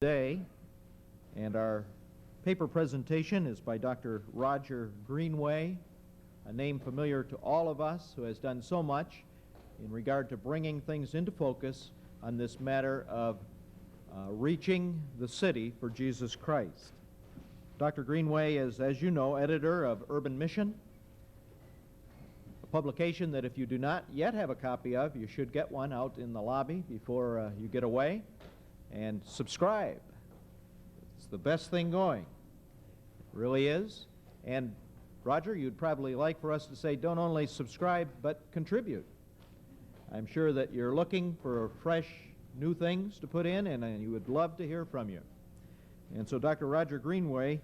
Today, and our paper presentation is by Dr. Roger Greenway, a name familiar to all of us, who has done so much in regard to bringing things into focus on this matter of reaching the city for Jesus Christ. Dr. Greenway is, as you know, editor of Urban Mission, a publication that if you do not yet have a copy of, you should get one out in the lobby before you get away. And subscribe. It's the best thing going. It really is. And Roger, you'd probably like for us to say don't only subscribe, but contribute. I'm sure that you're looking for fresh, new things to put in, and you would love to hear from you. And so Dr. Roger Greenway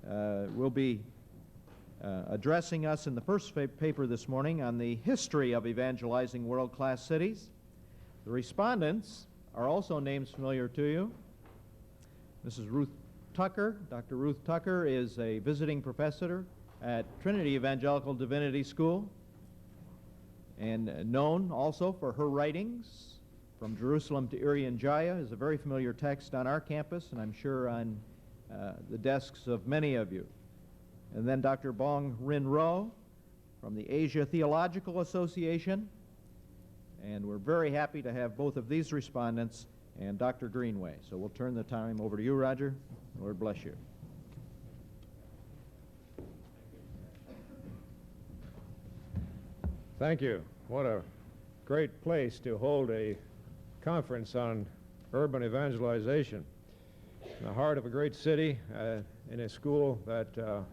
will be addressing us in the first paper this morning on the history of evangelizing world-class cities. The respondents are also names familiar to you. Mrs. Ruth Tucker. Dr. Ruth Tucker is a visiting professor at Trinity Evangelical Divinity School and known also for her writings. From Jerusalem to Irian Jaya is a very familiar text on our campus, and I'm sure on the desks of many of you. And then Dr. Bong from the Asia Theological Association. And we're very happy to have both of these respondents and Dr. Greenway. So we'll turn the time over to you, Roger. Lord bless you. Thank you. What a great place to hold a conference on urban evangelization. In the heart of a great city, in a school that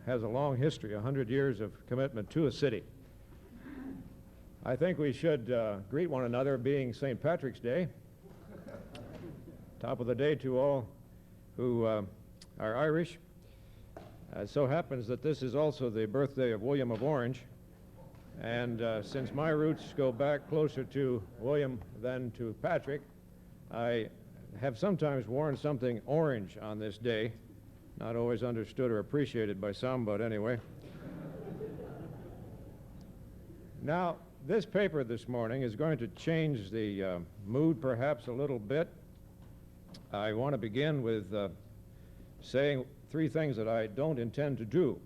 has a long history, 100 years of commitment to a city. I think we should greet one another, being St. Patrick's Day. Top of the day to all who are Irish. It so happens that this is also the birthday of William of Orange, and since my roots go back closer to William than to Patrick, I have sometimes worn something orange on this day. Not always understood or appreciated by some, but anyway. Now, this paper this morning is going to change the mood perhaps a little bit. I want to begin with saying three things that I don't intend to do.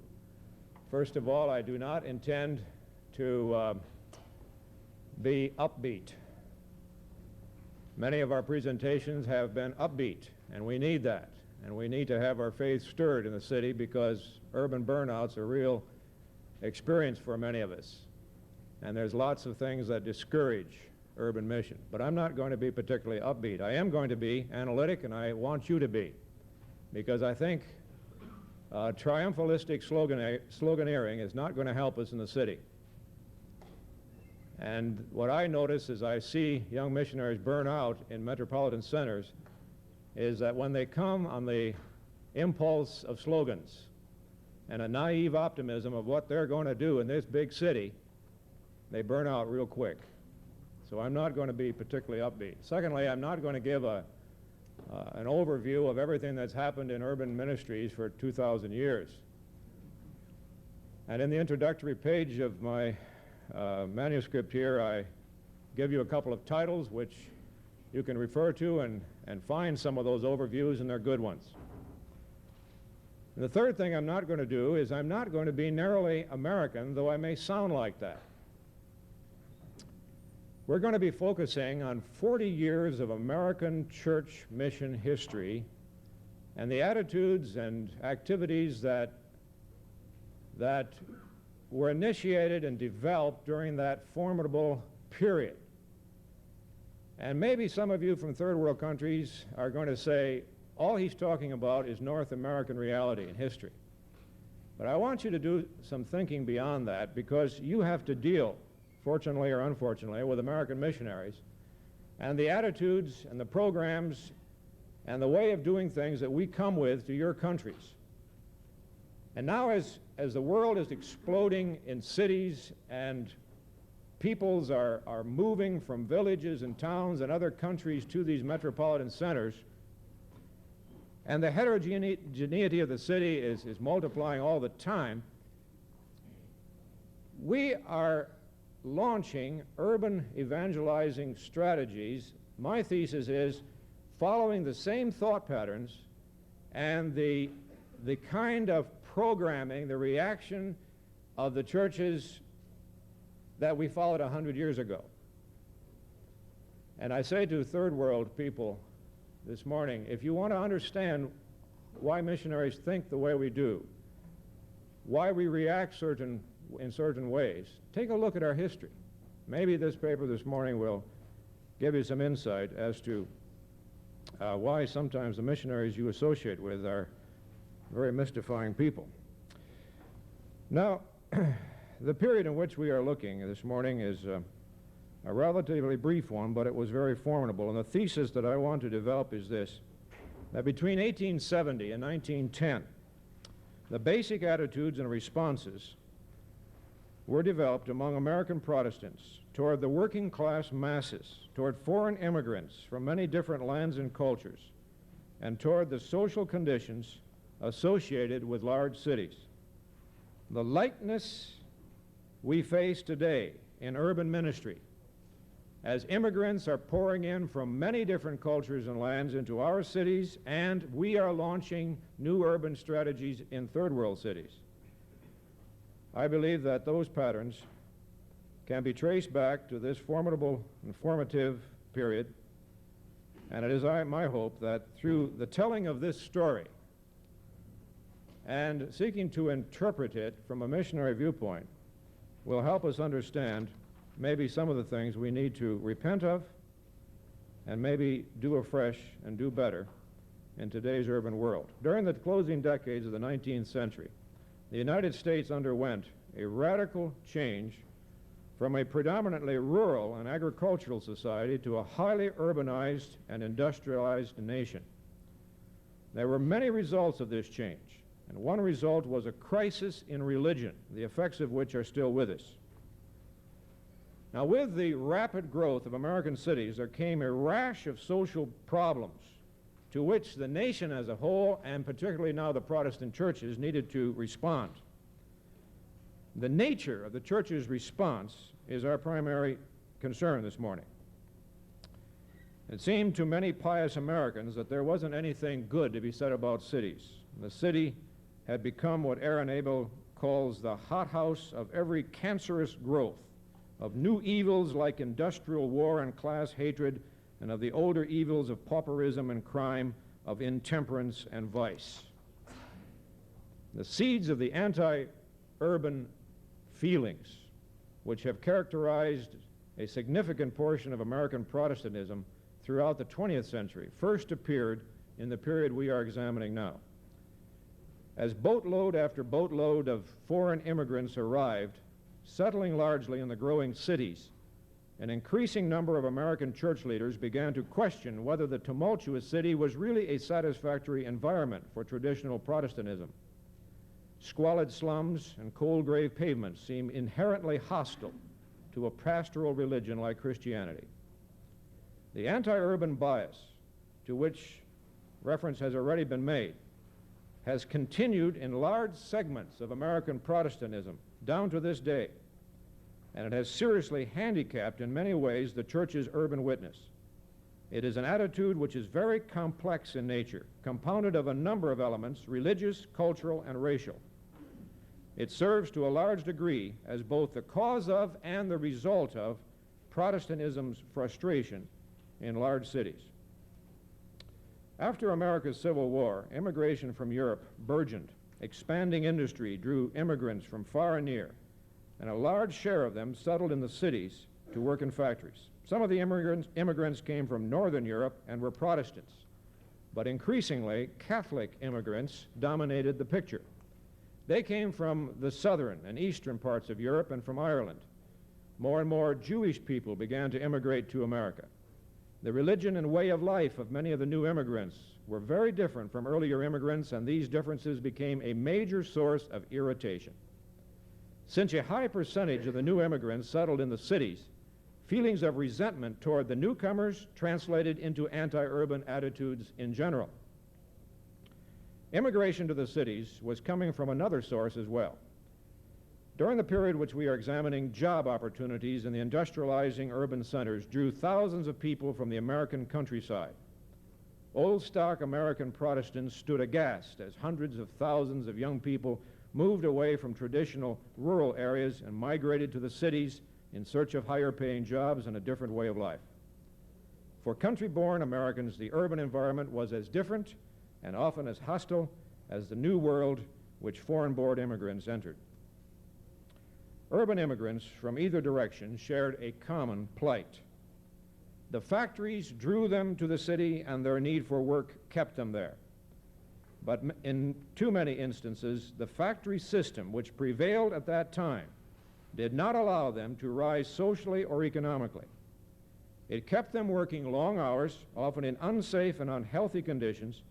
First of all, I do not intend to be upbeat. Many of our presentations have been upbeat, and we need that. And we need to have our faith stirred in the city because urban burnout's a real experience for many of us. And there's lots of things that discourage urban mission. But I'm not going to be particularly upbeat. I am going to be analytic, and I want you to be. Because I think triumphalistic sloganeering is not going to help us in the city. And what I notice as I see young missionaries burn out in metropolitan centers is that when they come on the impulse of slogans and a naive optimism of what they're going to do in this big city, they burn out real quick. So I'm not going to be particularly upbeat. Secondly, I'm not going to give an overview of everything that's happened in urban ministries for 2,000 years. And in the introductory page of my manuscript here, I give you a couple of titles which you can refer to and find some of those overviews, and they're good ones. And the third thing I'm not going to do is I'm not going to be narrowly American, though I may sound like that. We're going to be focusing on 40 years of American church mission history and the attitudes and activities that were initiated and developed during that formidable period. And maybe some of you from third world countries are going to say, all he's talking about is North American reality and history. But I want you to do some thinking beyond that, because you have to deal, fortunately or unfortunately, with American missionaries and the attitudes and the programs and the way of doing things that we come with to your countries. And now as the world is exploding in cities and peoples are moving from villages and towns and other countries to these metropolitan centers, and the heterogeneity of the city is multiplying all the time, we are launching urban evangelizing strategies. My thesis is following the same thought patterns and the kind of programming, the reaction of the churches that we followed 100 years ago. And I say to third world people this morning, if you want to understand why missionaries think the way we do, why we react in certain ways, take a look at our history. Maybe this paper this morning will give you some insight as to why sometimes the missionaries you associate with are very mystifying people. Now, the period in which we are looking this morning is a relatively brief one, but it was very formidable. And the thesis that I want to develop is this, that between 1870 and 1910, the basic attitudes and responses were developed among American Protestants toward the working class masses, toward foreign immigrants from many different lands and cultures, and toward the social conditions associated with large cities. The likeness we face today in urban ministry, as immigrants are pouring in from many different cultures and lands into our cities, and we are launching new urban strategies in third world cities. I believe that those patterns can be traced back to this formidable and formative period, and it is my hope that through the telling of this story and seeking to interpret it from a missionary viewpoint will help us understand maybe some of the things we need to repent of and maybe do afresh and do better in today's urban world. During the closing decades of the 19th century, the United States underwent a radical change from a predominantly rural and agricultural society to a highly urbanized and industrialized nation. There were many results of this change, and one result was a crisis in religion, the effects of which are still with us. Now, with the rapid growth of American cities, there came a rash of social problems to which the nation as a whole, and particularly now the Protestant churches, needed to respond. The nature of the church's response is our primary concern this morning. It seemed to many pious Americans that there wasn't anything good to be said about cities. The city had become what Aaron Abel calls the hothouse of every cancerous growth, of new evils like industrial war and class hatred, and of the older evils of pauperism and crime, of intemperance and vice. The seeds of the anti-urban feelings which have characterized a significant portion of American Protestantism throughout the 20th century first appeared in the period we are examining now. As boatload after boatload of foreign immigrants arrived, settling largely in the growing cities, an increasing number of American church leaders began to question whether the tumultuous city was really a satisfactory environment for traditional Protestantism. Squalid slums and cold grave pavements seem inherently hostile to a pastoral religion like Christianity. The anti-urban bias, to which reference has already been made, has continued in large segments of American Protestantism down to this day, and it has seriously handicapped in many ways the church's urban witness. It is an attitude which is very complex in nature, compounded of a number of elements, religious, cultural, and racial. It serves to a large degree as both the cause of and the result of Protestantism's frustration in large cities. After America's Civil War, immigration from Europe burgeoned. Expanding industry drew immigrants from far and near, and a large share of them settled in the cities to work in factories. Some of the immigrants came from Northern Europe and were Protestants, but increasingly Catholic immigrants dominated the picture. They came from the southern and eastern parts of Europe and from Ireland. More and more Jewish people began to immigrate to America. The religion and way of life of many of the new immigrants were very different from earlier immigrants, and these differences became a major source of irritation. Since a high percentage of the new immigrants settled in the cities, feelings of resentment toward the newcomers translated into anti-urban attitudes in general. Immigration to the cities was coming from another source as well. During the period which we are examining, job opportunities in the industrializing urban centers drew thousands of people from the American countryside. old-stock American Protestants stood aghast as hundreds of thousands of young people moved away from traditional rural areas and migrated to the cities in search of higher-paying jobs and a different way of life. For country-born Americans, the urban environment was as different and often as hostile as the new world which foreign-born immigrants entered. Urban immigrants from either direction shared a common plight. The factories drew them to the city, and their need for work kept them there. But in too many instances, the factory system which prevailed at that time did not allow them to rise socially or economically. It kept them working long hours, often in unsafe and unhealthy conditions.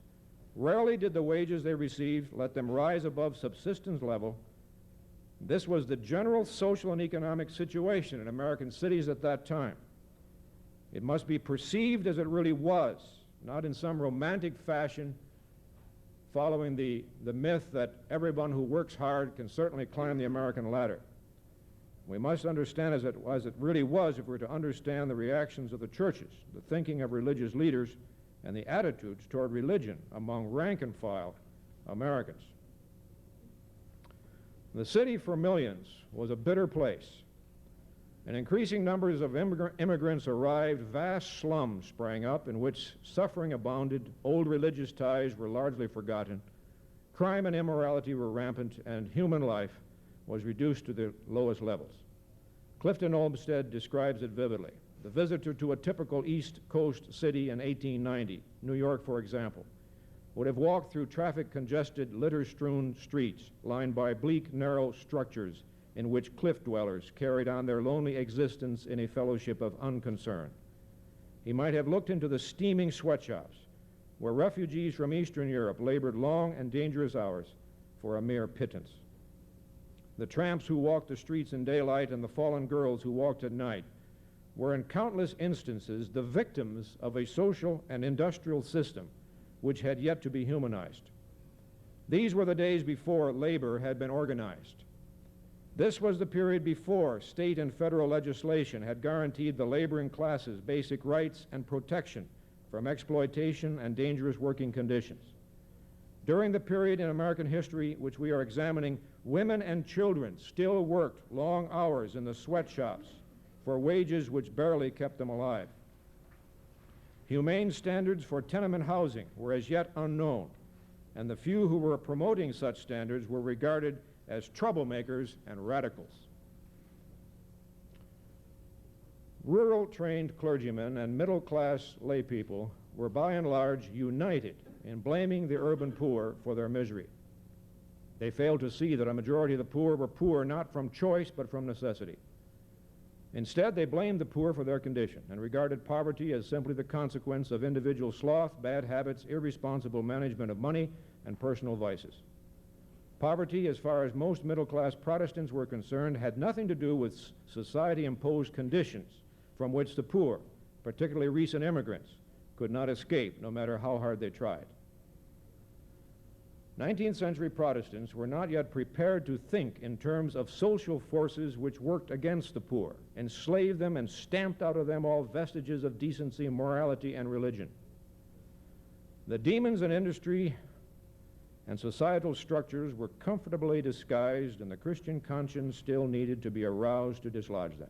Rarely did the wages they received let them rise above subsistence level. This was the general social and economic situation in American cities at that time. It must be perceived as it really was, not in some romantic fashion following the myth that everyone who works hard can certainly climb the American ladder. We must understand as it really was if we're to understand the reactions of the churches, the thinking of religious leaders, and the attitudes toward religion among rank-and-file Americans. The city for millions was a bitter place. And increasing numbers of immigrants arrived. Vast slums sprang up in which suffering abounded, old religious ties were largely forgotten, crime and immorality were rampant, and human life was reduced to the lowest levels. Clifton Olmsted describes it vividly. The visitor to a typical East Coast city in 1890, New York for example, would have walked through traffic-congested, litter-strewn streets lined by bleak, narrow structures in which cliff dwellers carried on their lonely existence in a fellowship of unconcern. He might have looked into the steaming sweatshops where refugees from Eastern Europe labored long and dangerous hours for a mere pittance. The tramps who walked the streets in daylight and the fallen girls who walked at night were in countless instances the victims of a social and industrial system which had yet to be humanized. These were the days before labor had been organized. This was the period before state and federal legislation had guaranteed the laboring classes basic rights and protection from exploitation and dangerous working conditions. During the period in American history which we are examining, women and children still worked long hours in the sweatshops for wages which barely kept them alive. Humane standards for tenement housing were as yet unknown, and the few who were promoting such standards were regarded as troublemakers and radicals. Rural trained clergymen and middle-class laypeople were by and large united in blaming the urban poor for their misery. They failed to see that a majority of the poor were poor not from choice but from necessity. Instead, they blamed the poor for their condition and regarded poverty as simply the consequence of individual sloth, bad habits, irresponsible management of money, and personal vices. Poverty, as far as most middle-class Protestants were concerned, had nothing to do with society-imposed conditions from which the poor, particularly recent immigrants, could not escape no matter how hard they tried. 19th century Protestants were not yet prepared to think in terms of social forces which worked against the poor, enslaved them, and stamped out of them all vestiges of decency, morality, and religion. The demons in industry and societal structures were comfortably disguised, and the Christian conscience still needed to be aroused to dislodge them.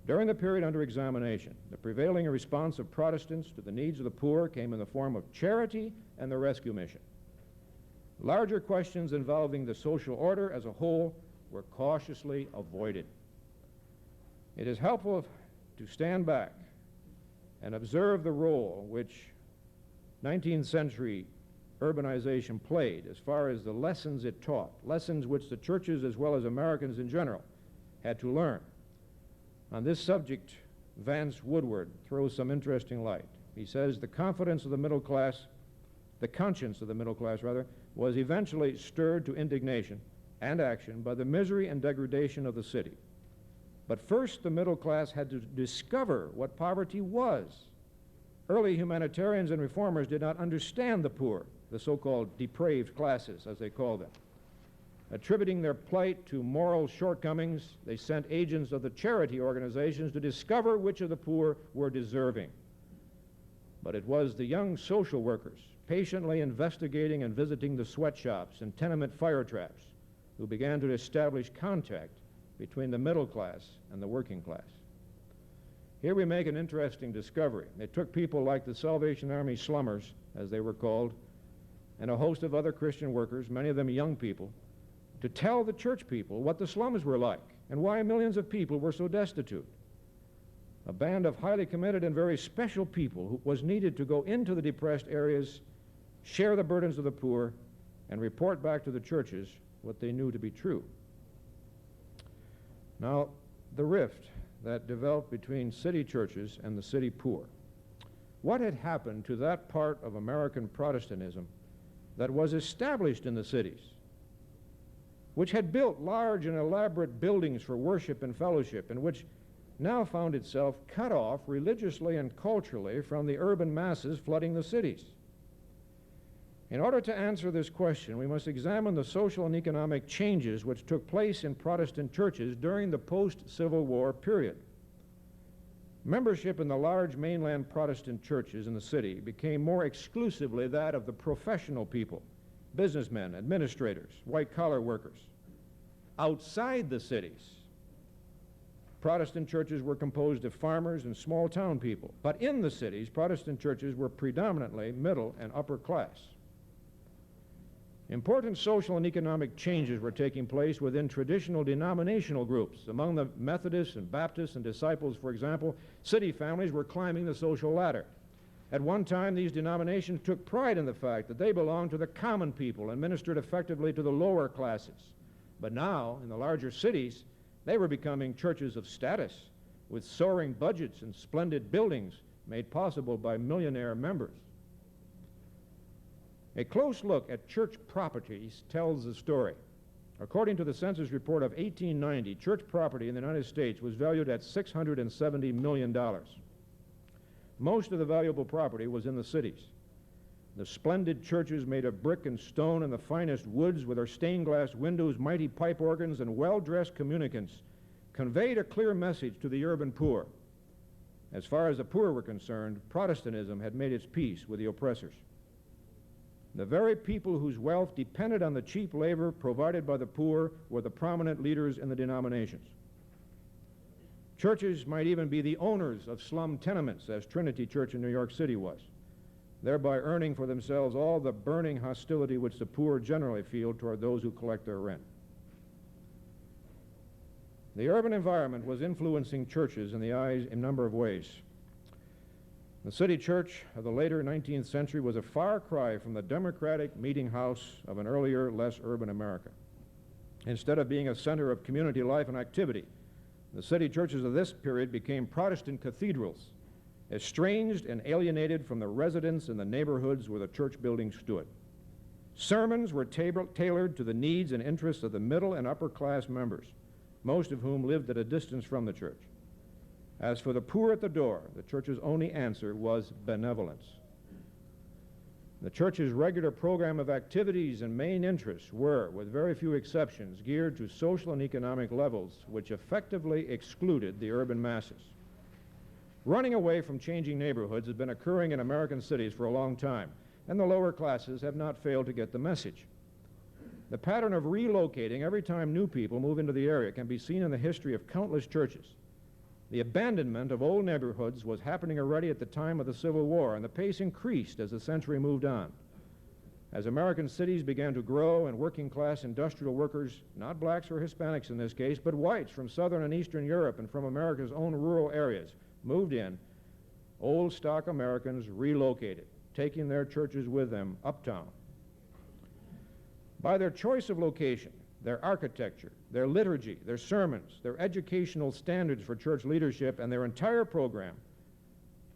During the period under examination, the prevailing response of Protestants to the needs of the poor came in the form of charity and the rescue mission. Larger questions involving the social order as a whole were cautiously avoided. It is helpful to stand back and observe the role which 19th century urbanization played as far as the lessons it taught, lessons which the churches as well as Americans in general had to learn. On this subject, Vance Woodward throws some interesting light. He says the conscience of the middle class, was eventually stirred to indignation and action by the misery and degradation of the city. But first, the middle class had to discover what poverty was. Early humanitarians and reformers did not understand the poor, the so-called depraved classes, as they call them. Attributing their plight to moral shortcomings, they sent agents of the charity organizations to discover which of the poor were deserving. but it was the young social workers patiently investigating and visiting the sweatshops and tenement fire traps who began to establish contact between the middle class and the working class. Here we make an interesting discovery. It took people like the Salvation Army slummers, as they were called, and a host of other Christian workers, many of them young people, to tell the church people what the slums were like and why millions of people were so destitute. A band of highly committed and very special people who was needed to go into the depressed areas, share the burdens of the poor, and report back to the churches what they knew to be true. Now, the rift that developed between city churches and the city poor. What had happened to that part of American Protestantism that was established in the cities, which had built large and elaborate buildings for worship and fellowship, and which now found itself cut off religiously and culturally from the urban masses flooding the cities? In order to answer this question, we must examine the social and economic changes which took place in Protestant churches during the post-Civil War period. Membership in the large mainland Protestant churches in the city became more exclusively that of the professional people, businessmen, administrators, white-collar workers. Outside the cities, Protestant churches were composed of farmers and small-town people. But in the cities, Protestant churches were predominantly middle and upper class. Important social and economic changes were taking place within traditional denominational groups. Among the Methodists and Baptists and Disciples, for example, city families were climbing the social ladder. At one time, these denominations took pride in the fact that they belonged to the common people and ministered effectively to the lower classes. But now, in the larger cities, they were becoming churches of status, with soaring budgets and splendid buildings made possible by millionaire members. A close look at church properties tells the story. According to the Census Report of 1890, church property in the United States was valued at $670 million. Most of the valuable property was in the cities. The splendid churches made of brick and stone and the finest woods, with their stained glass windows, mighty pipe organs, and well-dressed communicants, conveyed a clear message to the urban poor. As far as the poor were concerned, Protestantism had made its peace with the oppressors. The very people whose wealth depended on the cheap labor provided by the poor were the prominent leaders in the denominations. Churches might even be the owners of slum tenements, as Trinity Church in New York City was, thereby earning for themselves all the burning hostility which the poor generally feel toward those who collect their rent. The urban environment was influencing churches in a number of ways. The city church of the later 19th century was a far cry from the democratic meeting house of an earlier, less urban America. Instead of being a center of community life and activity, the city churches of this period became Protestant cathedrals, estranged and alienated from the residents in the neighborhoods where the church buildings stood. Sermons were tailored to the needs and interests of the middle and upper class members, most of whom lived at a distance from the church. As for the poor at the door, the church's only answer was benevolence. The church's regular program of activities and main interests were, with very few exceptions, geared to social and economic levels which effectively excluded the urban masses. Running away from changing neighborhoods has been occurring in American cities for a long time, and the lower classes have not failed to get the message. The pattern of relocating every time new people move into the area can be seen in the history of countless churches. The abandonment of old neighborhoods was happening already at the time of the Civil War, and the pace increased as the century moved on. As American cities began to grow and working-class industrial workers, not blacks or Hispanics in this case, but whites from southern and eastern Europe and from America's own rural areas, moved in, old stock Americans relocated, taking their churches with them uptown. By their choice of location, their architecture, their liturgy, their sermons, their educational standards for church leadership, and their entire program,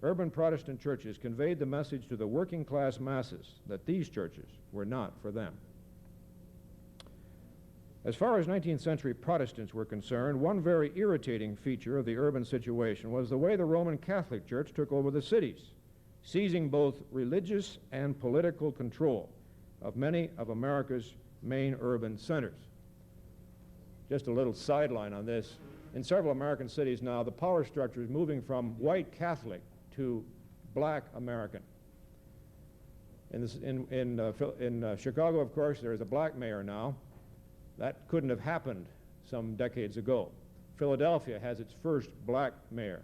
urban Protestant churches conveyed the message to the working class masses that these churches were not for them. As far as 19th century Protestants were concerned, one very irritating feature of the urban situation was the way the Roman Catholic Church took over the cities, seizing both religious and political control of many of America's main urban centers. Just a little sideline on this. In several American cities now, the power structure is moving from white Catholic to black American. In Chicago, of course, there is a black mayor now. That couldn't have happened some decades ago. Philadelphia has its first black mayor.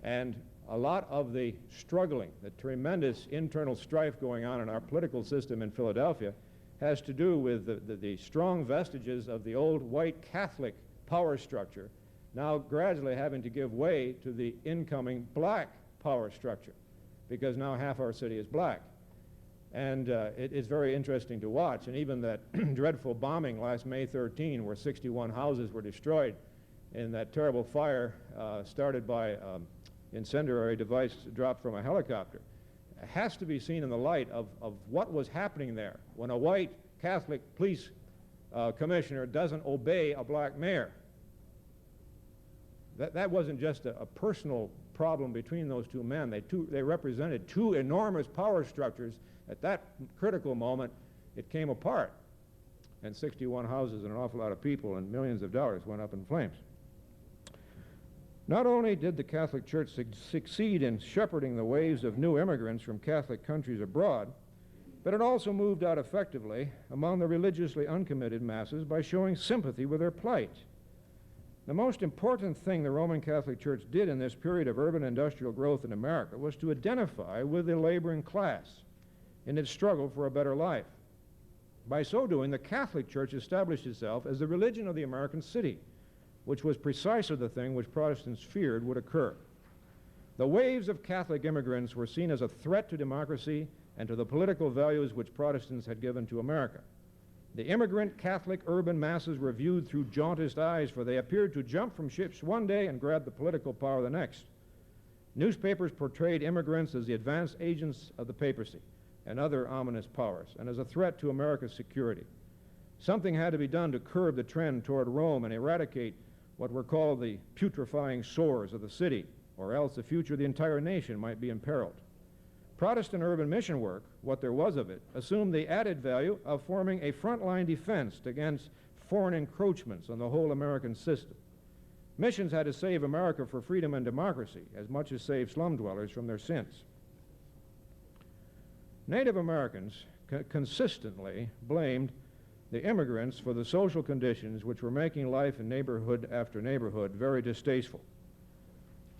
And a lot of the struggling, the tremendous internal strife going on in our political system in Philadelphia has to do with the strong vestiges of the old white Catholic power structure now gradually having to give way to the incoming black power structure, because now half our city is black. And it's very interesting to watch. And even that dreadful bombing last May 13, where 61 houses were destroyed in that terrible fire started by incendiary device dropped from a helicopter, has to be seen in the light of what was happening there when a white Catholic police commissioner doesn't obey a black mayor. That wasn't just a personal problem between those two men. They represented two enormous power structures. At that critical moment, it came apart, and 61 houses and an awful lot of people and millions of dollars went up in flames. Not only did the Catholic Church succeed in shepherding the waves of new immigrants from Catholic countries abroad, but it also moved out effectively among the religiously uncommitted masses by showing sympathy with their plight. The most important thing the Roman Catholic Church did in this period of urban industrial growth in America was to identify with the laboring class in its struggle for a better life. By so doing, the Catholic Church established itself as the religion of the American city, which was precisely the thing which Protestants feared would occur. The waves of Catholic immigrants were seen as a threat to democracy and to the political values which Protestants had given to America. The immigrant Catholic urban masses were viewed through jaundiced eyes, for they appeared to jump from ships one day and grab the political power the next. Newspapers portrayed immigrants as the advance agents of the papacy and other ominous powers, and as a threat to America's security. Something had to be done to curb the trend toward Rome and eradicate what were called the putrefying sores of the city, or else the future of the entire nation might be imperiled. Protestant urban mission work, what there was of it, assumed the added value of forming a frontline defense against foreign encroachments on the whole American system. Missions had to save America for freedom and democracy as much as save slum dwellers from their sins. Native Americans consistently blamed the immigrants for the social conditions which were making life in neighborhood after neighborhood very distasteful.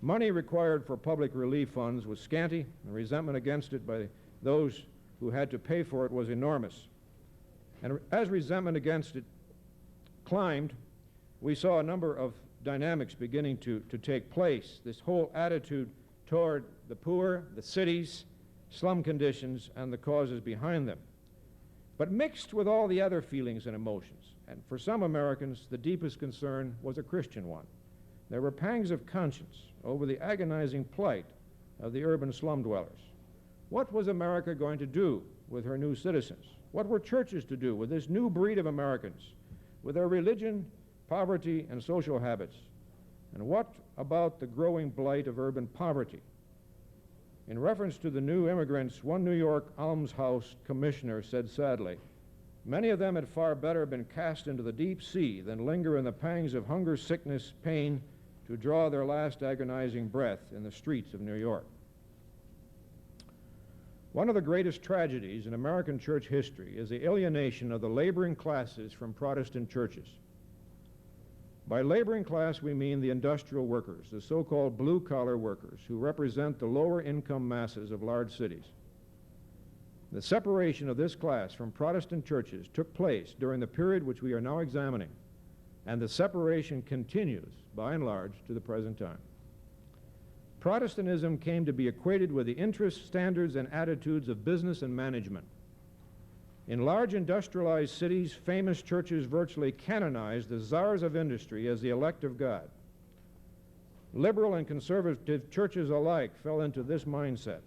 Money required for public relief funds was scanty, and resentment against it by those who had to pay for it was enormous. And as resentment against it climbed, we saw a number of dynamics beginning to take place. This whole attitude toward the poor, the cities, slum conditions, and the causes behind them. But mixed with all the other feelings and emotions, and for some Americans, the deepest concern was a Christian one. There were pangs of conscience over the agonizing plight of the urban slum dwellers. What was America going to do with her new citizens? What were churches to do with this new breed of Americans, with their religion, poverty, and social habits? And what about the growing blight of urban poverty? In reference to the new immigrants, one New York almshouse commissioner said sadly, "Many of them had far better been cast into the deep sea than linger in the pangs of hunger, sickness, pain, to draw their last agonizing breath in the streets of New York." One of the greatest tragedies in American church history is the alienation of the laboring classes from Protestant churches. By laboring class, we mean the industrial workers, the so-called blue-collar workers, who represent the lower-income masses of large cities. The separation of this class from Protestant churches took place during the period which we are now examining, and the separation continues, by and large, to the present time. Protestantism came to be equated with the interests, standards, and attitudes of business and management. In large industrialized cities, famous churches virtually canonized the czars of industry as the elect of God. Liberal and conservative churches alike fell into this mindset.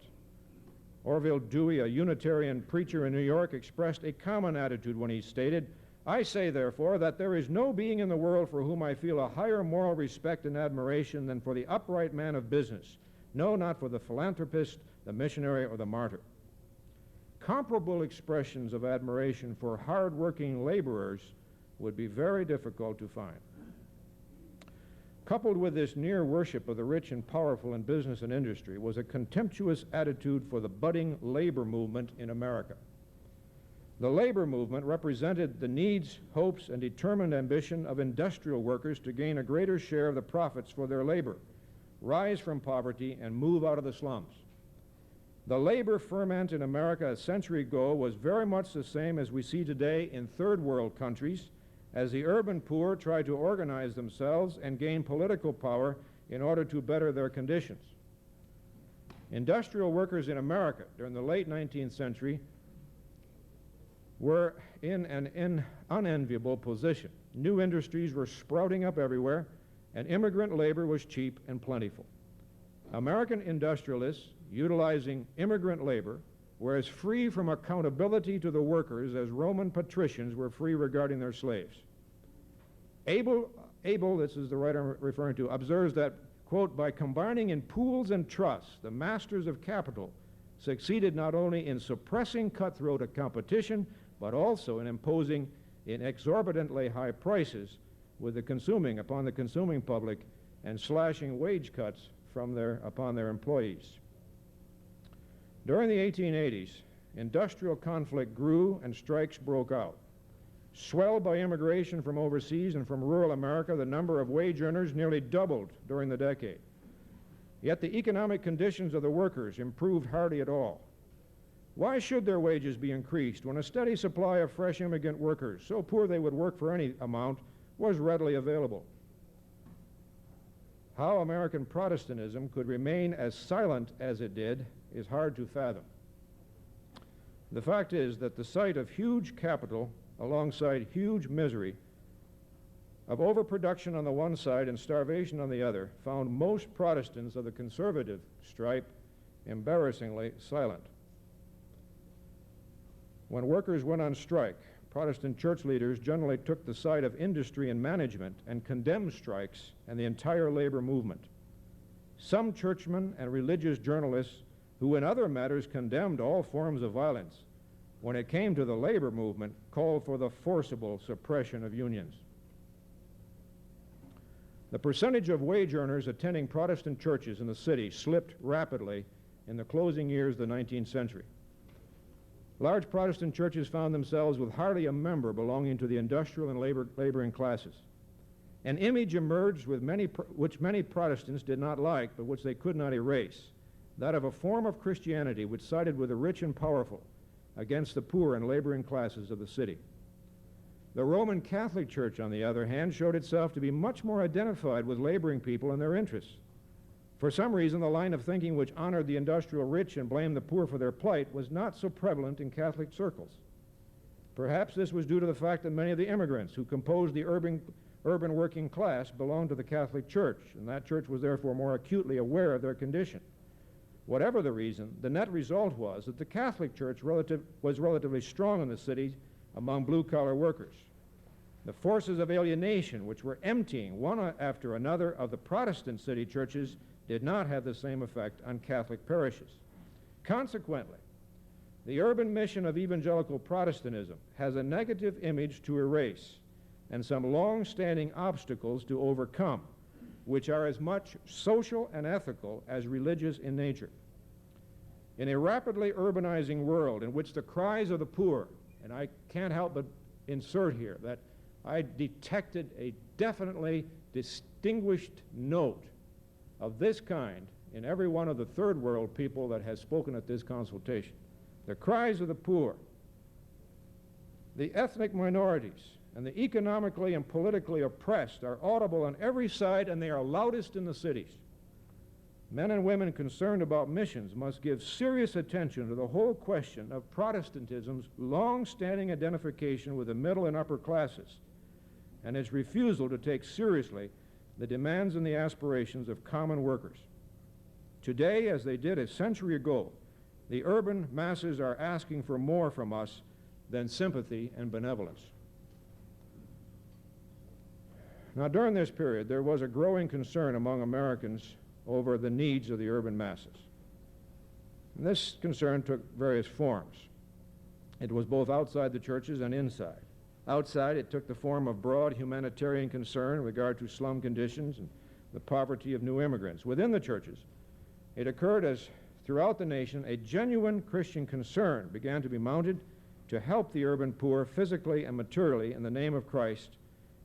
Orville Dewey, a Unitarian preacher in New York, expressed a common attitude when he stated, "I say, therefore, that there is no being in the world for whom I feel a higher moral respect and admiration than for the upright man of business. No, not for the philanthropist, the missionary, or the martyr." Comparable expressions of admiration for hard-working laborers would be very difficult to find. Coupled with this near worship of the rich and powerful in business and industry was a contemptuous attitude for the budding labor movement in America. The labor movement represented the needs, hopes, and determined ambition of industrial workers to gain a greater share of the profits for their labor, rise from poverty, and move out of the slums. The labor ferment in America a century ago was very much the same as we see today in third world countries, as the urban poor tried to organize themselves and gain political power in order to better their conditions. Industrial workers in America during the late 19th century were in an unenviable position. New industries were sprouting up everywhere, and immigrant labor was cheap and plentiful. American industrialists, utilizing immigrant labor, were as free from accountability to the workers as Roman patricians were free regarding their slaves. Abel, this is the writer I'm referring to, observes that, quote, by combining in pools and trusts, the masters of capital succeeded not only in suppressing cutthroat competition, but also in imposing in exorbitantly high prices upon the consuming public and slashing wage cuts upon their employees. During the 1880s, industrial conflict grew and strikes broke out. Swelled by immigration from overseas and from rural America, the number of wage earners nearly doubled during the decade. Yet the economic conditions of the workers improved hardly at all. Why should their wages be increased when a steady supply of fresh immigrant workers, so poor they would work for any amount, was readily available? How American Protestantism could remain as silent as it did is hard to fathom. The fact is that the sight of huge capital alongside huge misery, of overproduction on the one side and starvation on the other, found most Protestants of the conservative stripe embarrassingly silent. When workers went on strike, Protestant church leaders generally took the side of industry and management and condemned strikes and the entire labor movement. Some churchmen and religious journalists who in other matters condemned all forms of violence, when it came to the labor movement, called for the forcible suppression of unions. The percentage of wage earners attending Protestant churches in the city slipped rapidly in the closing years of the 19th century. Large Protestant churches found themselves with hardly a member belonging to the industrial and laboring classes. An image emerged which many Protestants did not like, but which they could not erase, that of a form of Christianity which sided with the rich and powerful against the poor and laboring classes of the city. The Roman Catholic Church, on the other hand, showed itself to be much more identified with laboring people and their interests. For some reason, the line of thinking which honored the industrial rich and blamed the poor for their plight was not so prevalent in Catholic circles. Perhaps this was due to the fact that many of the immigrants who composed the urban working class belonged to the Catholic Church, and that church was therefore more acutely aware of their condition. Whatever the reason, the net result was that the Catholic Church was relatively strong in the city among blue-collar workers. The forces of alienation, which were emptying one after another of the Protestant city churches, did not have the same effect on Catholic parishes. Consequently, the urban mission of evangelical Protestantism has a negative image to erase and some long-standing obstacles to overcome, which are as much social and ethical as religious in nature. In a rapidly urbanizing world in which the cries of the poor, and I can't help but insert here that I detected a definitely distinguished note of this kind in every one of the third world people that has spoken at this consultation. The cries of the poor, the ethnic minorities, and the economically and politically oppressed are audible on every side, and they are loudest in the cities. Men and women concerned about missions must give serious attention to the whole question of Protestantism's long-standing identification with the middle and upper classes and its refusal to take seriously the demands and the aspirations of common workers. Today, as they did a century ago, the urban masses are asking for more from us than sympathy and benevolence. Now, during this period, there was a growing concern among Americans over the needs of the urban masses. And this concern took various forms. It was both outside the churches and inside. Outside, it took the form of broad humanitarian concern in regard to slum conditions and the poverty of new immigrants within the churches, it occurred as throughout the nation a genuine Christian concern began to be mounted to help the urban poor physically and materially in the name of Christ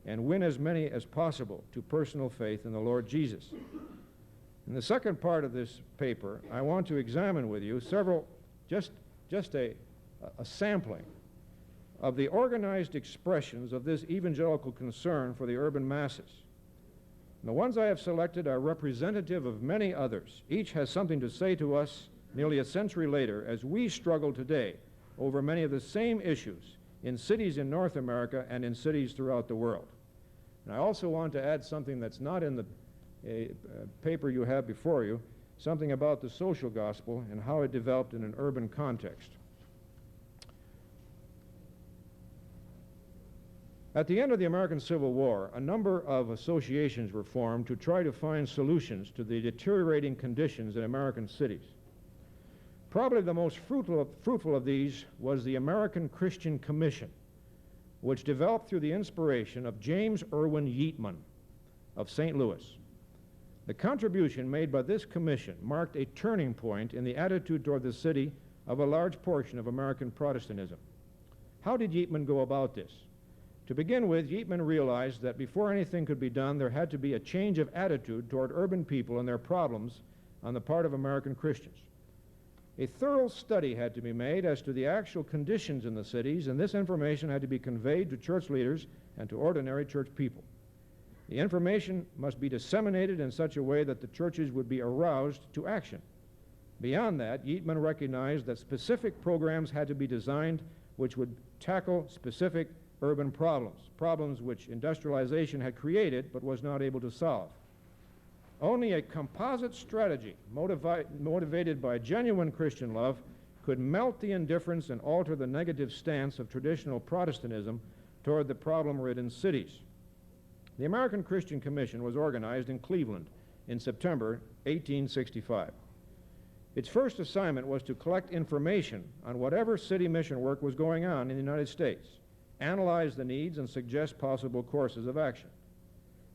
and win as many as possible to personal faith in the Lord Jesus. In the second part of this paper, I want to examine with you several, just a sampling of the organized expressions of this evangelical concern for the urban masses. And the ones I have selected are representative of many others. Each has something to say to us nearly a century later as we struggle today over many of the same issues in cities in North America and in cities throughout the world. And I also want to add something that's not in the paper you have before you, something about the social gospel and how it developed in an urban context. At the end of the American Civil War, a number of associations were formed to try to find solutions to the deteriorating conditions in American cities. Probably the most fruitful of these was the American Christian Commission, which developed through the inspiration of James Irwin Yeatman of St. Louis. The contribution made by this commission marked a turning point in the attitude toward the city of a large portion of American Protestantism. How did Yeatman go about this? To begin with, Yeatman realized that before anything could be done, there had to be a change of attitude toward urban people and their problems on the part of American Christians. A thorough study had to be made as to the actual conditions in the cities, and this information had to be conveyed to church leaders and to ordinary church people. The information must be disseminated in such a way that the churches would be aroused to action. Beyond that, Yeatman recognized that specific programs had to be designed which would tackle specific urban problems which industrialization had created but was not able to solve. Only a composite strategy motivated by genuine Christian love could melt the indifference and alter the negative stance of traditional Protestantism toward the problem-ridden cities. The American Christian Commission was organized in Cleveland in September 1865. Its first assignment was to collect information on whatever city mission work was going on in the United States, analyze the needs, and suggest possible courses of action.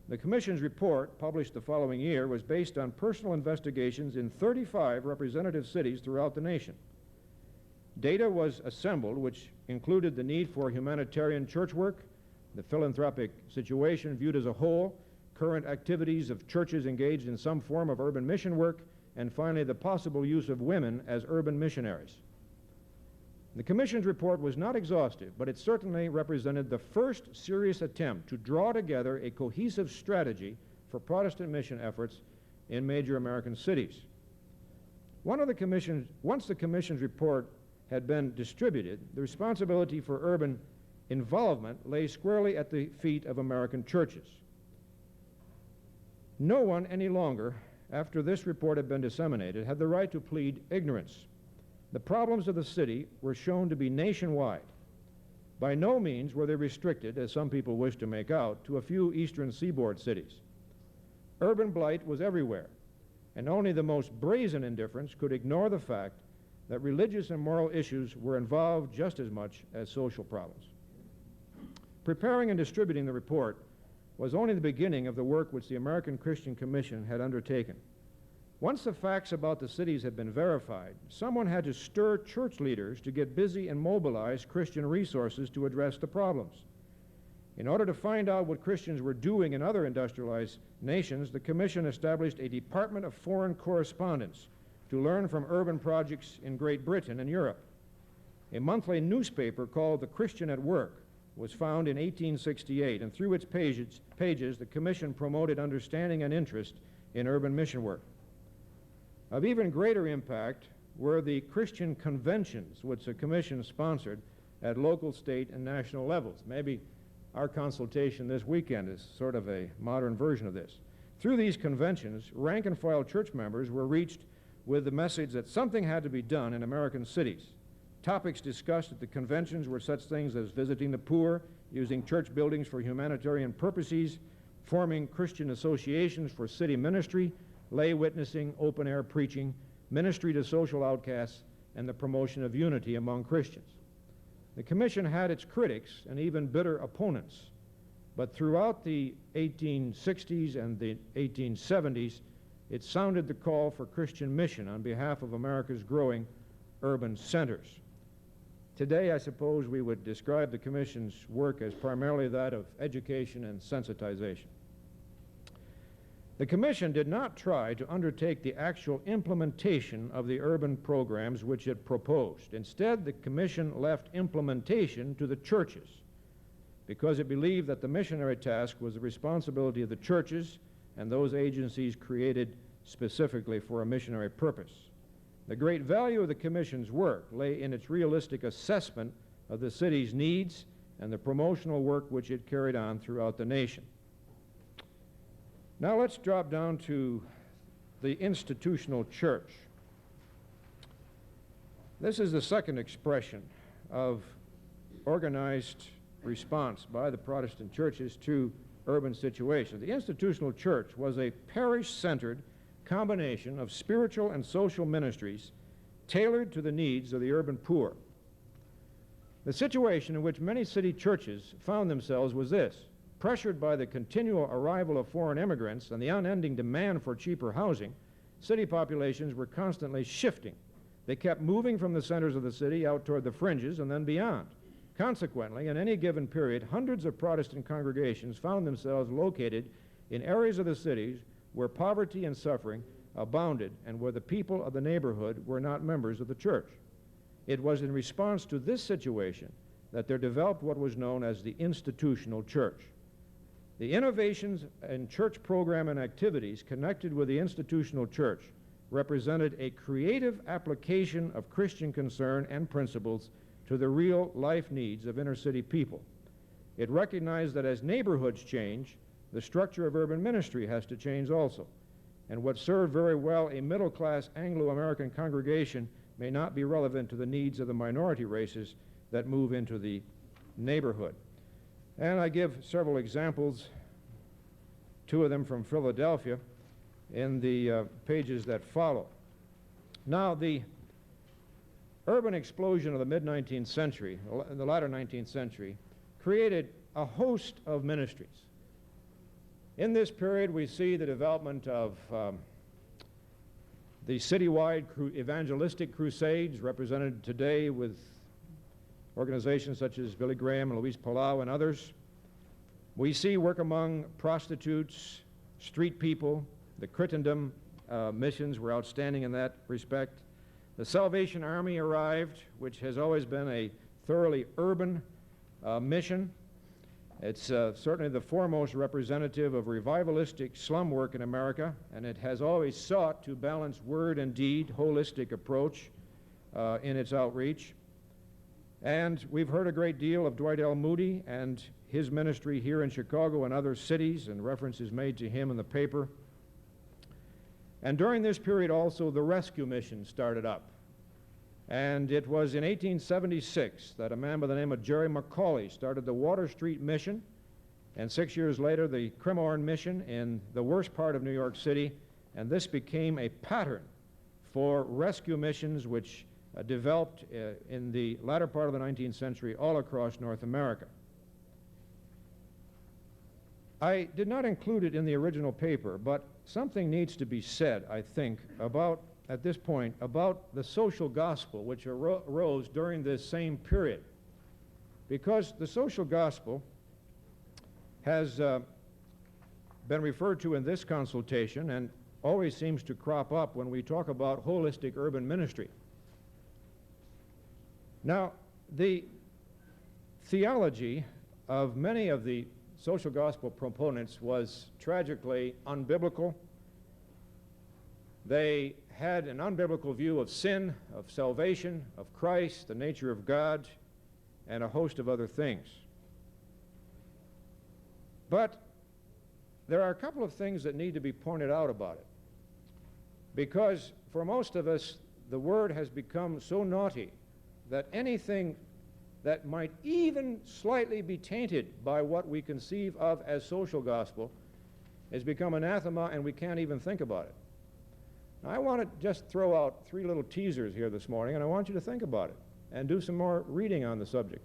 The Commission's report, published the following year, was based on personal investigations in 35 representative cities throughout the nation. Data was assembled which included the need for humanitarian church work, the philanthropic situation viewed as a whole, current activities of churches engaged in some form of urban mission work, and finally the possible use of women as urban missionaries. The Commission's report was not exhaustive, but it certainly represented the first serious attempt to draw together a cohesive strategy for Protestant mission efforts in major American cities. Once the Commission's report had been distributed, the responsibility for urban involvement lay squarely at the feet of American churches. No one any longer, after this report had been disseminated, had the right to plead ignorance. The problems of the city were shown to be nationwide. By no means were they restricted, as some people wish to make out, to a few eastern seaboard cities. Urban blight was everywhere, and only the most brazen indifference could ignore the fact that religious and moral issues were involved just as much as social problems. Preparing and distributing the report was only the beginning of the work which the American Christian Commission had undertaken. Once the facts about the cities had been verified, someone had to stir church leaders to get busy and mobilize Christian resources to address the problems. In order to find out what Christians were doing in other industrialized nations, the Commission established a Department of Foreign Correspondence to learn from urban projects in Great Britain and Europe. A monthly newspaper called The Christian at Work was found in 1868, and through its pages, the Commission promoted understanding and interest in urban mission work. Of even greater impact were the Christian conventions which the Commission sponsored at local, state, and national levels. Maybe our consultation this weekend is sort of a modern version of this. Through these conventions, rank-and-file church members were reached with the message that something had to be done in American cities. Topics discussed at the conventions were such things as visiting the poor, using church buildings for humanitarian purposes, forming Christian associations for city ministry, lay witnessing, open-air preaching, ministry to social outcasts, and the promotion of unity among Christians. The Commission had its critics and even bitter opponents, But throughout the 1860s and the 1870s, it sounded the call for Christian mission on behalf of America's growing urban centers. Today, I suppose we would describe the Commission's work as primarily that of education and sensitization. The Commission did not try to undertake the actual implementation of the urban programs which it proposed. Instead, the Commission left implementation to the churches because it believed that the missionary task was the responsibility of the churches and those agencies created specifically for a missionary purpose. The great value of the Commission's work lay in its realistic assessment of the city's needs and the promotional work which it carried on throughout the nation. Now let's drop down to the institutional church. This is the second expression of organized response by the Protestant churches to urban situations. The institutional church was a parish-centered combination of spiritual and social ministries tailored to the needs of the urban poor. The situation in which many city churches found themselves was this: pressured by the continual arrival of foreign immigrants and the unending demand for cheaper housing, city populations were constantly shifting. They kept moving from the centers of the city out toward the fringes and then beyond. Consequently, in any given period, hundreds of Protestant congregations found themselves located in areas of the cities where poverty and suffering abounded and where the people of the neighborhood were not members of the church. It was in response to this situation that there developed what was known as the institutional church. The innovations in church program and activities connected with the institutional church represented a creative application of Christian concern and principles to the real life needs of inner-city people. It recognized that as neighborhoods change, the structure of urban ministry has to change also. And what served very well a middle-class Anglo-American congregation may not be relevant to the needs of the minority races that move into the neighborhood. And I give several examples, two of them from Philadelphia, in the pages that follow. Now, the urban explosion of the mid-19th century, the latter 19th century, created a host of ministries. In this period, we see the development of the citywide evangelistic crusades, represented today with organizations such as Billy Graham and Luis Palau and others. We see work among prostitutes, street people. The Christendom missions were outstanding in that respect. The Salvation Army arrived, which has always been a thoroughly urban mission. It's certainly the foremost representative of revivalistic slum work in America, and it has always sought to balance word and deed, holistic approach in its outreach. And we've heard a great deal of Dwight L. Moody and his ministry here in Chicago and other cities, and references made to him in the paper. And during this period also, the rescue mission started up. And it was in 1876 that a man by the name of Jerry McCauley started the Water Street Mission, and 6 years later the Cremorne Mission in the worst part of New York City, and this became a pattern for rescue missions which developed in the latter part of the 19th century all across North America. I did not include it in the original paper, but something needs to be said, I think, at this point, about the social gospel which arose during this same period. Because the social gospel has been referred to in this consultation and always seems to crop up when we talk about holistic urban ministry. Now, the theology of many of the social gospel proponents was tragically unbiblical. They had an unbiblical view of sin, of salvation, of Christ, the nature of God, and a host of other things. But there are a couple of things that need to be pointed out about it. Because for most of us, the word has become so naughty that anything that might even slightly be tainted by what we conceive of as social gospel has become anathema, and we can't even think about it. Now, I want to just throw out three little teasers here this morning, and I want you to think about it and do some more reading on the subject.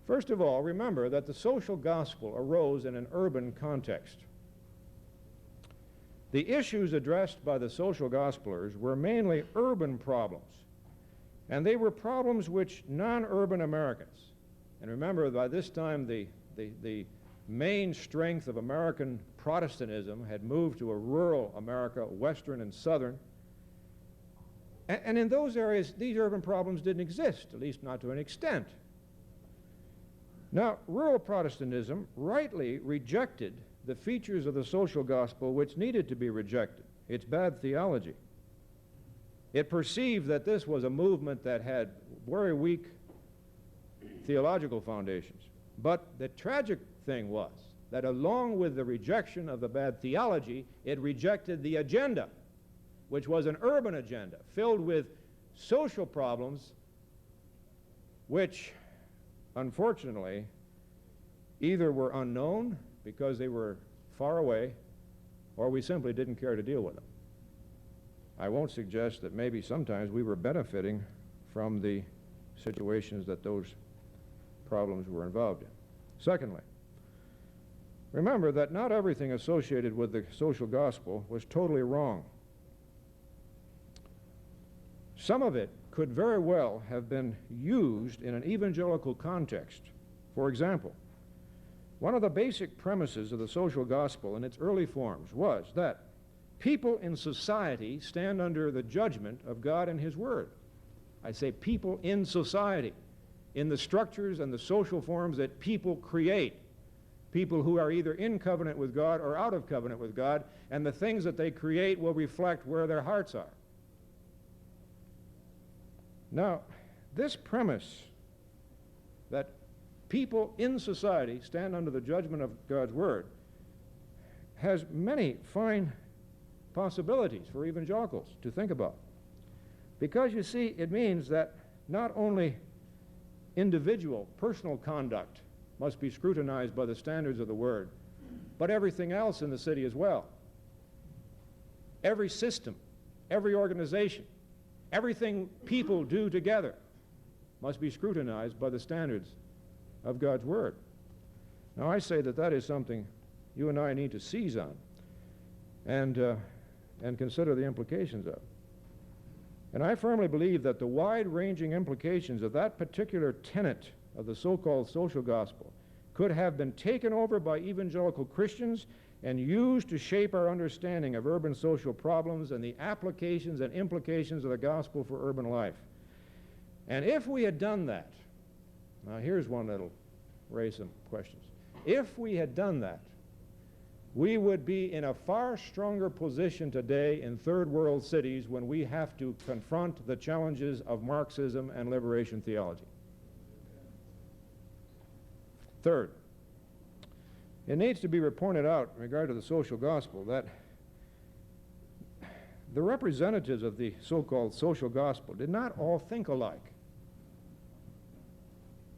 First of all, remember that the social gospel arose in an urban context. The issues addressed by the social gospelers were mainly urban problems, and they were problems which non-urban Americans, and remember by this time the main strength of American Protestantism had moved to a rural America, western and southern, and in those areas these urban problems didn't exist, at least not to an extent. Now, rural Protestantism rightly rejected the features of the social gospel which needed to be rejected. It's bad theology. It perceived that this was a movement that had very weak theological foundations. But the tragic thing was that along with the rejection of the bad theology, it rejected the agenda, which was an urban agenda filled with social problems which, unfortunately, either were unknown because they were far away, or we simply didn't care to deal with them. I won't suggest that maybe sometimes we were benefiting from the situations that those problems were involved in. Secondly, remember that not everything associated with the social gospel was totally wrong. Some of it could very well have been used in an evangelical context. For example, one of the basic premises of the social gospel in its early forms was that people in society stand under the judgment of God and His Word. I say people in society, in the structures and the social forms that people create, people who are either in covenant with God or out of covenant with God, and the things that they create will reflect where their hearts are. Now, this premise that people in society stand under the judgment of God's Word has many fine possibilities for evangelicals to think about. Because, you see, it means that not only individual, personal conduct must be scrutinized by the standards of the Word, but everything else in the city as well. Every system, every organization, everything people do together must be scrutinized by the standards of God's Word. Now, I say that that is something you and I need to seize on and consider the implications of. And I firmly believe that the wide-ranging implications of that particular tenet of the so-called social gospel could have been taken over by evangelical Christians and used to shape our understanding of urban social problems and the applications and implications of the gospel for urban life. And if we had done that, now here's one that'll raise some questions. If we had done that, we would be in a far stronger position today in third world cities when we have to confront the challenges of Marxism and liberation theology. Third, it needs to be pointed out in regard to the social gospel that the representatives of the so-called social gospel did not all think alike.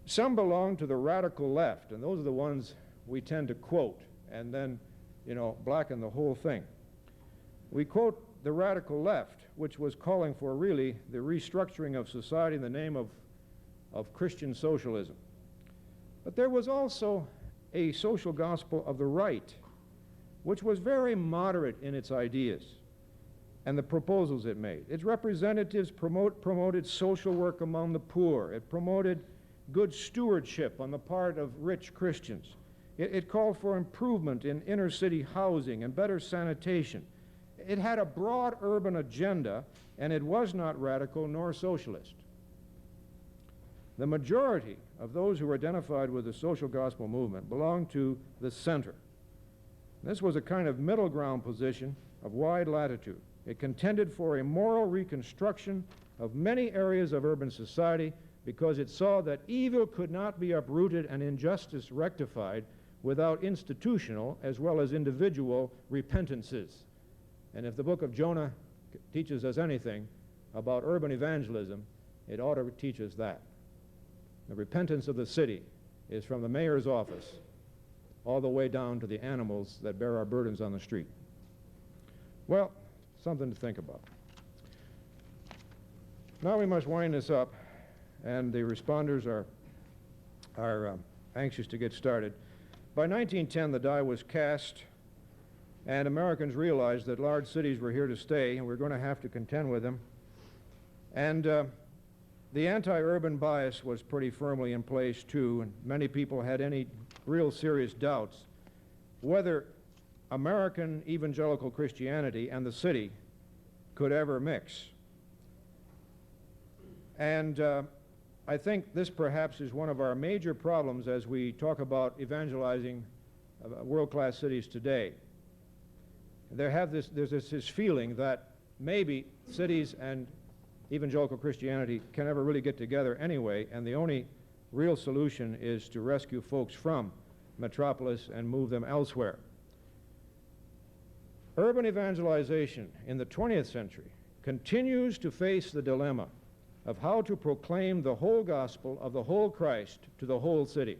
Some belong to the radical left, and those are the ones we tend to quote and then, blacken the whole thing. We quote the radical left, which was calling for really the restructuring of society in the name of Christian socialism. But there was also a social gospel of the right, which was very moderate in its ideas and the proposals it made. Its representatives promoted social work among the poor. It promoted good stewardship on the part of rich Christians. It called for improvement in inner city housing and better sanitation. It had a broad urban agenda, and it was not radical nor socialist. The majority of those who were identified with the social gospel movement belonged to the center. This was a kind of middle ground position of wide latitude. It contended for a moral reconstruction of many areas of urban society because it saw that evil could not be uprooted and injustice rectified without institutional as well as individual repentances. And if the book of Jonah teaches us anything about urban evangelism, it ought to teach us that. The repentance of the city is from the mayor's office all the way down to the animals that bear our burdens on the street. Well, something to think about. Now we must wind this up, and the responders are are anxious to get started. By 1910, the die was cast, and Americans realized that large cities were here to stay, and we're going to have to contend with them. And the anti-urban bias was pretty firmly in place, too, and many people had any real serious doubts whether American evangelical Christianity and the city could ever mix. And I think this perhaps is one of our major problems as we talk about evangelizing world-class cities today. There's this feeling that maybe cities and evangelical Christianity can never really get together anyway, and the only real solution is to rescue folks from metropolis and move them elsewhere. Urban evangelization in the 20th century continues to face the dilemma of how to proclaim the whole gospel of the whole Christ to the whole city.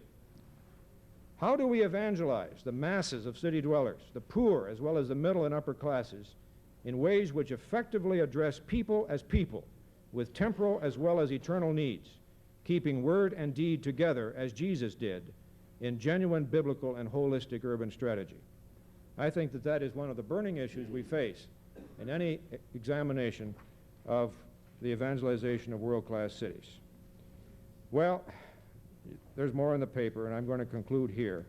How do we evangelize the masses of city dwellers, the poor as well as the middle and upper classes, in ways which effectively address people as people, with temporal as well as eternal needs, keeping word and deed together as Jesus did in genuine biblical and holistic urban strategy? I think that that is one of the burning issues we face in any examination of the evangelization of world-class cities. Well, there's more in the paper, and I'm going to conclude here.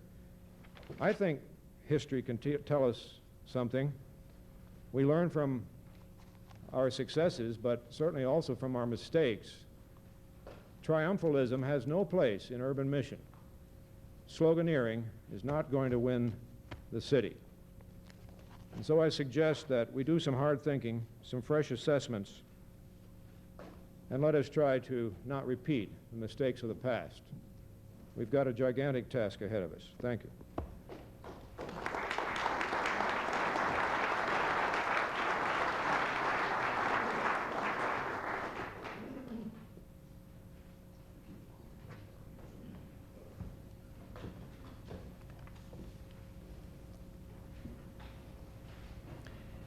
I think history can tell us something. We learn from our successes, but certainly also from our mistakes. Triumphalism has no place in urban mission. Sloganeering is not going to win the city. And so I suggest that we do some hard thinking, some fresh assessments, and let us try to not repeat the mistakes of the past. We've got a gigantic task ahead of us. Thank you.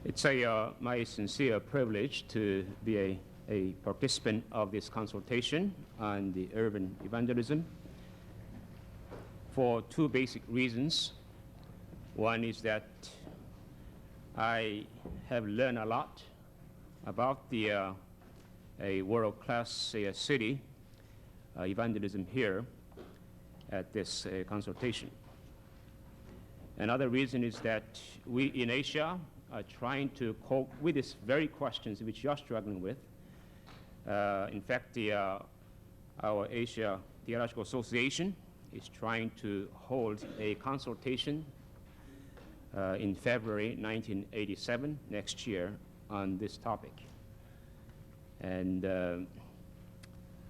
It's my sincere privilege to be a participant of this consultation on the urban evangelism for two basic reasons. One is that I have learned a lot about the a world-class city evangelism here at this consultation. Another reason is that we in Asia are trying to cope with these very questions which you are struggling with. In fact, our Asia Theological Association is trying to hold a consultation in February 1987, next year, on this topic. And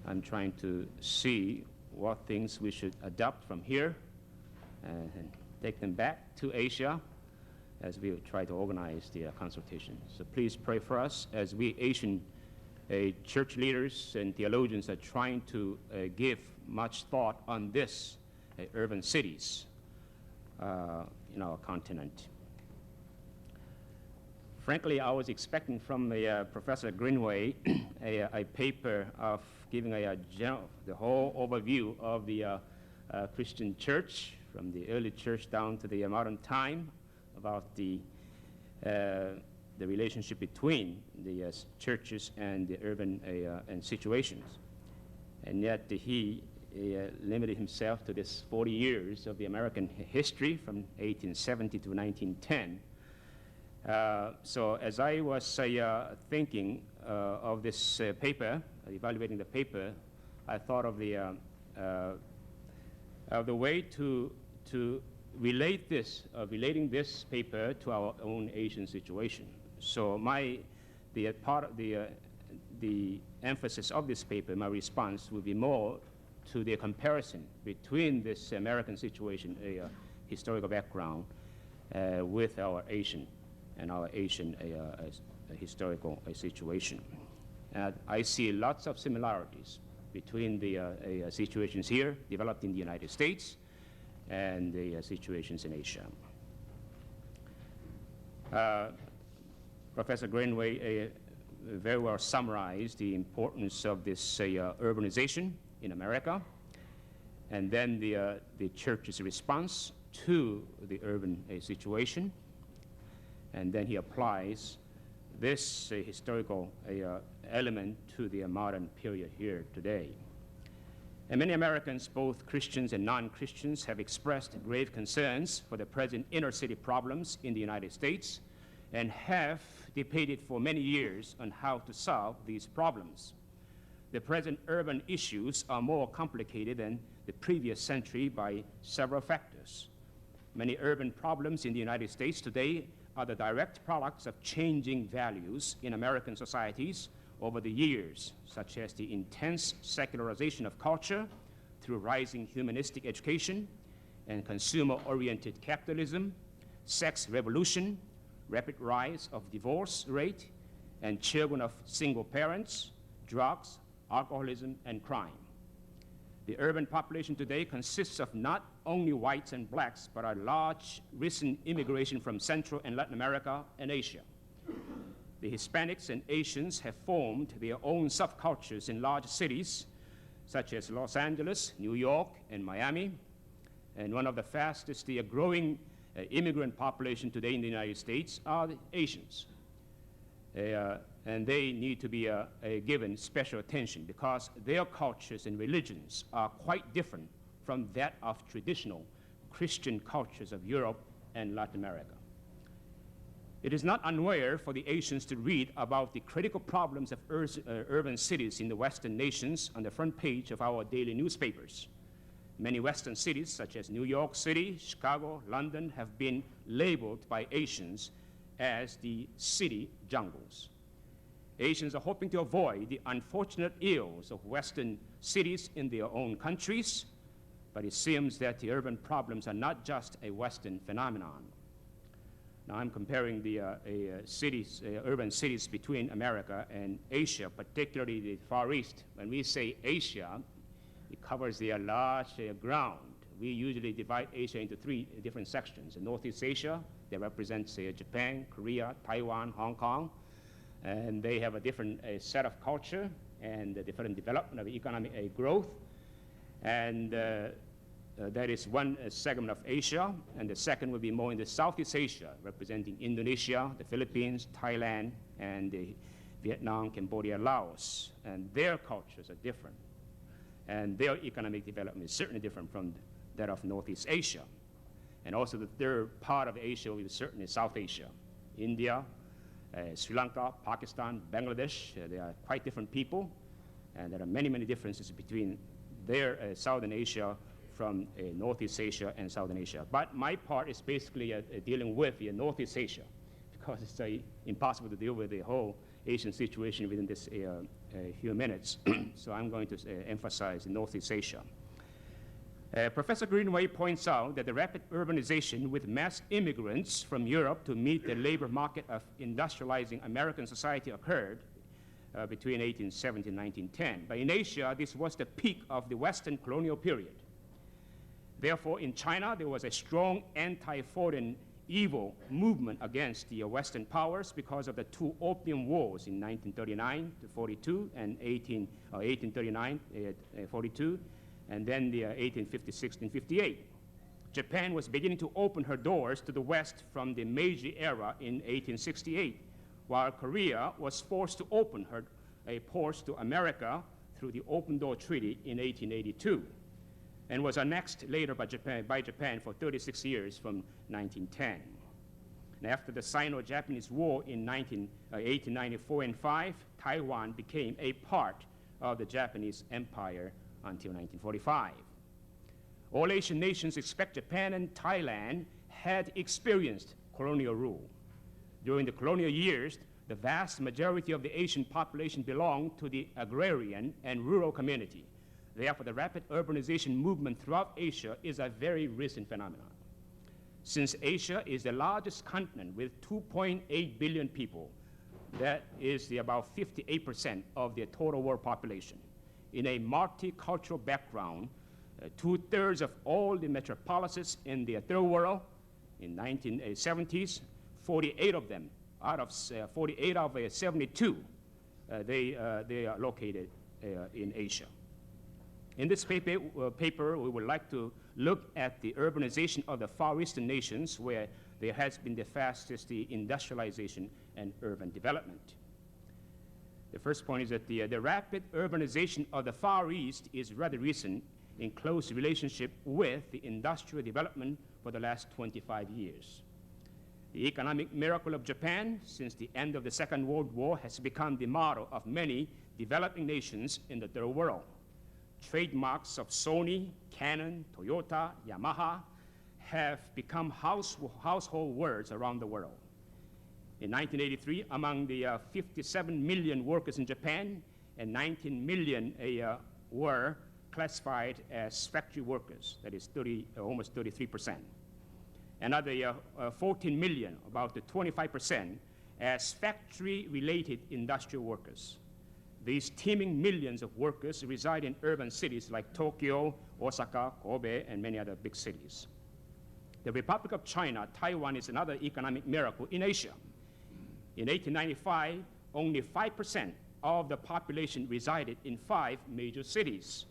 I'm trying to see what things we should adopt from here and take them back to Asia as we try to organize the consultation. So please pray for us as we Asian church leaders and theologians are trying to give much thought on this urban cities in our continent. Frankly, I was expecting from Professor Greenway a paper of giving the whole overview of the Christian church from the early church down to the modern time, about the relationship between the churches and the urban and situations. And yet he limited himself to this 40 years of the American history from 1870 to 1910. So as I was thinking of this paper, evaluating the paper, I thought of the way to relating this paper to our own Asian situation. So the emphasis of this paper, my response would be more to the comparison between this American situation, a historical background, with our Asian historical situation. And I see lots of similarities between the situations here developed in the United States and the situations in Asia. Professor Greenway very well summarized the importance of this urbanization in America. and then the church's response to the urban situation, and then he applies this historical element to the modern period here today. And many Americans, both Christians and non-Christians, have expressed grave concerns for the present inner city problems in the United States and have debated for many years on how to solve these problems. The present urban issues are more complicated than the previous century by several factors. Many urban problems in the United States today are the direct products of changing values in American societies over the years, such as the intense secularization of culture through rising humanistic education and consumer-oriented capitalism, sex revolution, rapid rise of divorce rate, and children of single parents, drugs, alcoholism, and crime. The urban population today consists of not only whites and blacks, but a large recent immigration from Central and Latin America and Asia. The Hispanics and Asians have formed their own subcultures in large cities, such as Los Angeles, New York, and Miami. And one of the fastest growing immigrant population today in the United States are the Asians. And they need to be given special attention because their cultures and religions are quite different from that of traditional Christian cultures of Europe and Latin America. It is not unrare for the Asians to read about the critical problems of urban cities in the Western nations on the front page of our daily newspapers. Many Western cities, such as New York City, Chicago, London, have been labeled by Asians as the city jungles. Asians are hoping to avoid the unfortunate ills of Western cities in their own countries, but it seems that the urban problems are not just a Western phenomenon. Now I'm comparing the urban cities between America and Asia, particularly the Far East. When we say Asia, it covers the large ground. We usually divide Asia into three different sections. In Northeast Asia, that represents Japan, Korea, Taiwan, Hong Kong, and they have a different set of culture and a different development of economic growth. And that is one segment of Asia, and the second will be more in the Southeast Asia, representing Indonesia, the Philippines, Thailand, and Vietnam, Cambodia, Laos. And their cultures are different, and their economic development is certainly different from that of Northeast Asia. And also the third part of Asia will be certainly South Asia, India, Sri Lanka, Pakistan, Bangladesh. They are quite different people, and there are many, many differences between their Southern Asia from Northeast Asia and Southern Asia. But my part is basically dealing with Northeast Asia, because it's impossible to deal with the whole Asian situation within this few minutes. So I'm going to emphasize Northeast Asia. Professor Greenway points out that the rapid urbanization with mass immigrants from Europe to meet the labor market of industrializing American society occurred between 1870 and 1910. But in Asia, this was the peak of the Western colonial period. Therefore, in China, there was a strong anti-foreign evil movement against the Western powers because of the two Opium Wars in 1939 to 42 and 1839 42. And then the 1856 and 58. Japan was beginning to open her doors to the West from the Meiji era in 1868, while Korea was forced to open her ports to America through the Open Door Treaty in 1882, and was annexed later by Japan for 36 years from 1910. And after the Sino-Japanese War in 1894 and 5, Taiwan became a part of the Japanese Empire until 1945. All Asian nations except Japan and Thailand had experienced colonial rule. During the colonial years, the vast majority of the Asian population belonged to the agrarian and rural community. Therefore, the rapid urbanization movement throughout Asia is a very recent phenomenon. Since Asia is the largest continent with 2.8 billion people, that is about 58% of the total world population. In a multicultural background, 2/3 of all the metropolises in the third world in 1970s, 48 of them, out of 48 of 72, they are located in Asia. In this paper, we would like to look at the urbanization of the Far Eastern nations, where there has been the fastest industrialization and urban development. The first point is that the rapid urbanization of the Far East is rather recent, in close relationship with the industrial development for the last 25 years. The economic miracle of Japan since the end of the Second World War has become the model of many developing nations in the Third World. Trademarks of Sony, Canon, Toyota, Yamaha have become household words around the world. In 1983, among the 57 million workers in Japan, and 19 million were classified as factory workers, that is almost 33%. Another 14 million, about 25%, as factory-related industrial workers. These teeming millions of workers reside in urban cities like Tokyo, Osaka, Kobe, and many other big cities. The Republic of China, Taiwan, is another economic miracle in Asia. In 1895, only 5% of the population resided in 5 major cities.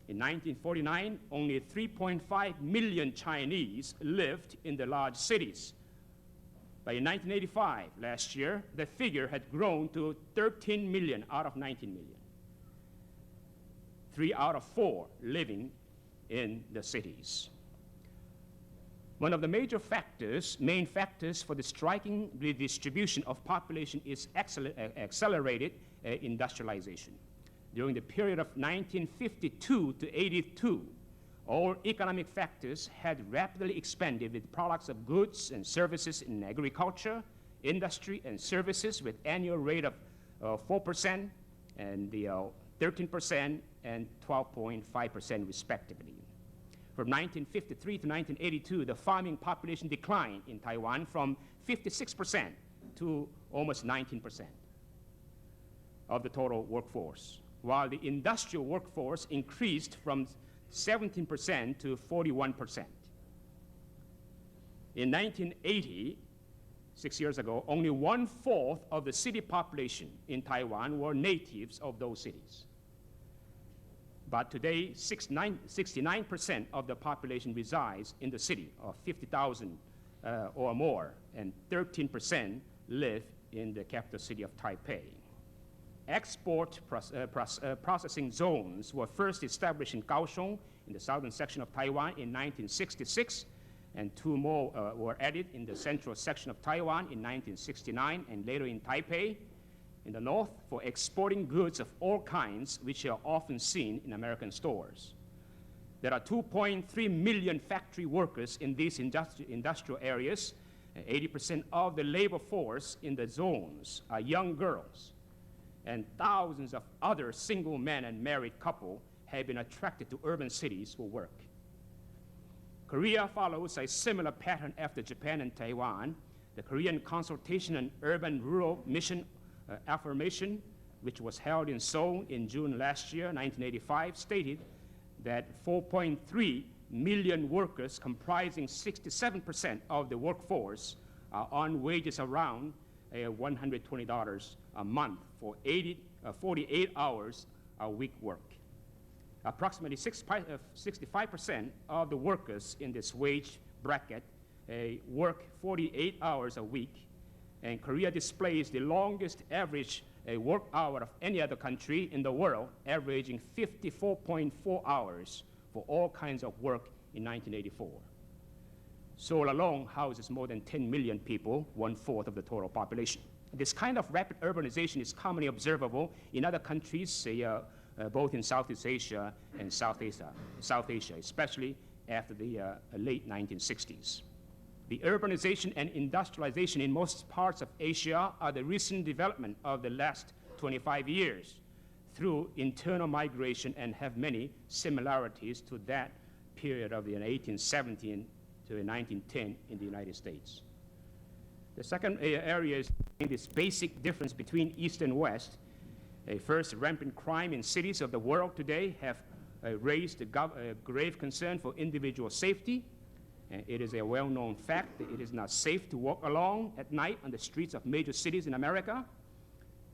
In 1949, only 3.5 million Chinese lived in the large cities. But in 1985, last year, the figure had grown to 13 million out of 19 million. 3 out of 4 living in the cities. One of the main factors for the striking redistribution of population is accelerated industrialization. During the period of 1952 to 82, all economic factors had rapidly expanded with products of goods and services in agriculture, industry, and services with annual rate of 4% and 13% and 12.5% respectively. From 1953 to 1982, the farming population declined in Taiwan from 56% to almost 19% of the total workforce, while the industrial workforce increased from 17% to 41%. In 1980, 6 years ago, only 1/4 of the city population in Taiwan were natives of those cities. But today, 69% of the population resides in the city of 50,000 or more, and 13% live in the capital city of Taipei. Export processing zones were first established in Kaohsiung, in the southern section of Taiwan, in 1966, and 2 more were added in the central section of Taiwan in 1969, and later in Taipei, in the north, for exporting goods of all kinds, which are often seen in American stores. There are 2.3 million factory workers in these industrial areas. 80% of the labor force in the zones are young girls, and thousands of other single men and married couples have been attracted to urban cities for work. Korea follows a similar pattern after Japan and Taiwan. The Korean Consultation on Urban-Rural Mission Affirmation, which was held in Seoul in June last year, 1985, stated that 4.3 million workers, comprising 67% of the workforce, are on wages around $120 a month for 48 hours a week work. Approximately 65% of the workers in this wage bracket work 48 hours a week, and Korea displays the longest average work hour of any other country in the world, averaging 54.4 hours for all kinds of work in 1984. Seoul alone houses more than 10 million people, 1/4 of the total population. This kind of rapid urbanization is commonly observable in other countries, both in Southeast Asia and South Asia, especially after the late 1960s. The urbanization and industrialization in most parts of Asia are the recent development of the last 25 years through internal migration and have many similarities to that period of the 1817 to 1910 in the United States. The second area is this basic difference between East and West. First, rampant crime in cities of the world today have raised a grave concern for individual safety. It is a well-known fact that it is not safe to walk alone at night on the streets of major cities in America.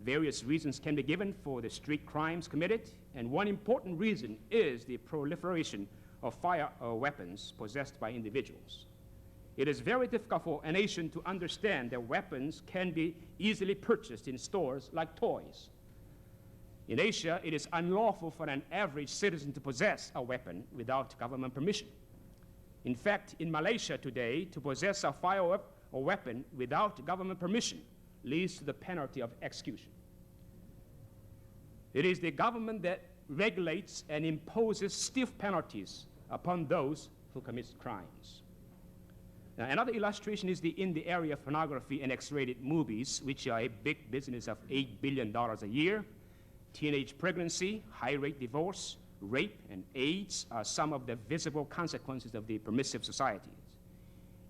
Various reasons can be given for the street crimes committed, and one important reason is the proliferation of fire weapons possessed by individuals. It is very difficult for a nation to understand that weapons can be easily purchased in stores like toys. In Asia, it is unlawful for an average citizen to possess a weapon without government permission. In fact, in Malaysia today, to possess a fire or weapon without government permission leads to the penalty of execution. It is the government that regulates and imposes stiff penalties upon those who commit crimes. Now, another illustration is in the area of pornography and X-rated movies, which are a big business of $8 billion a year. Teenage pregnancy, high-rate divorce, rape, and AIDS are some of the visible consequences of the permissive societies.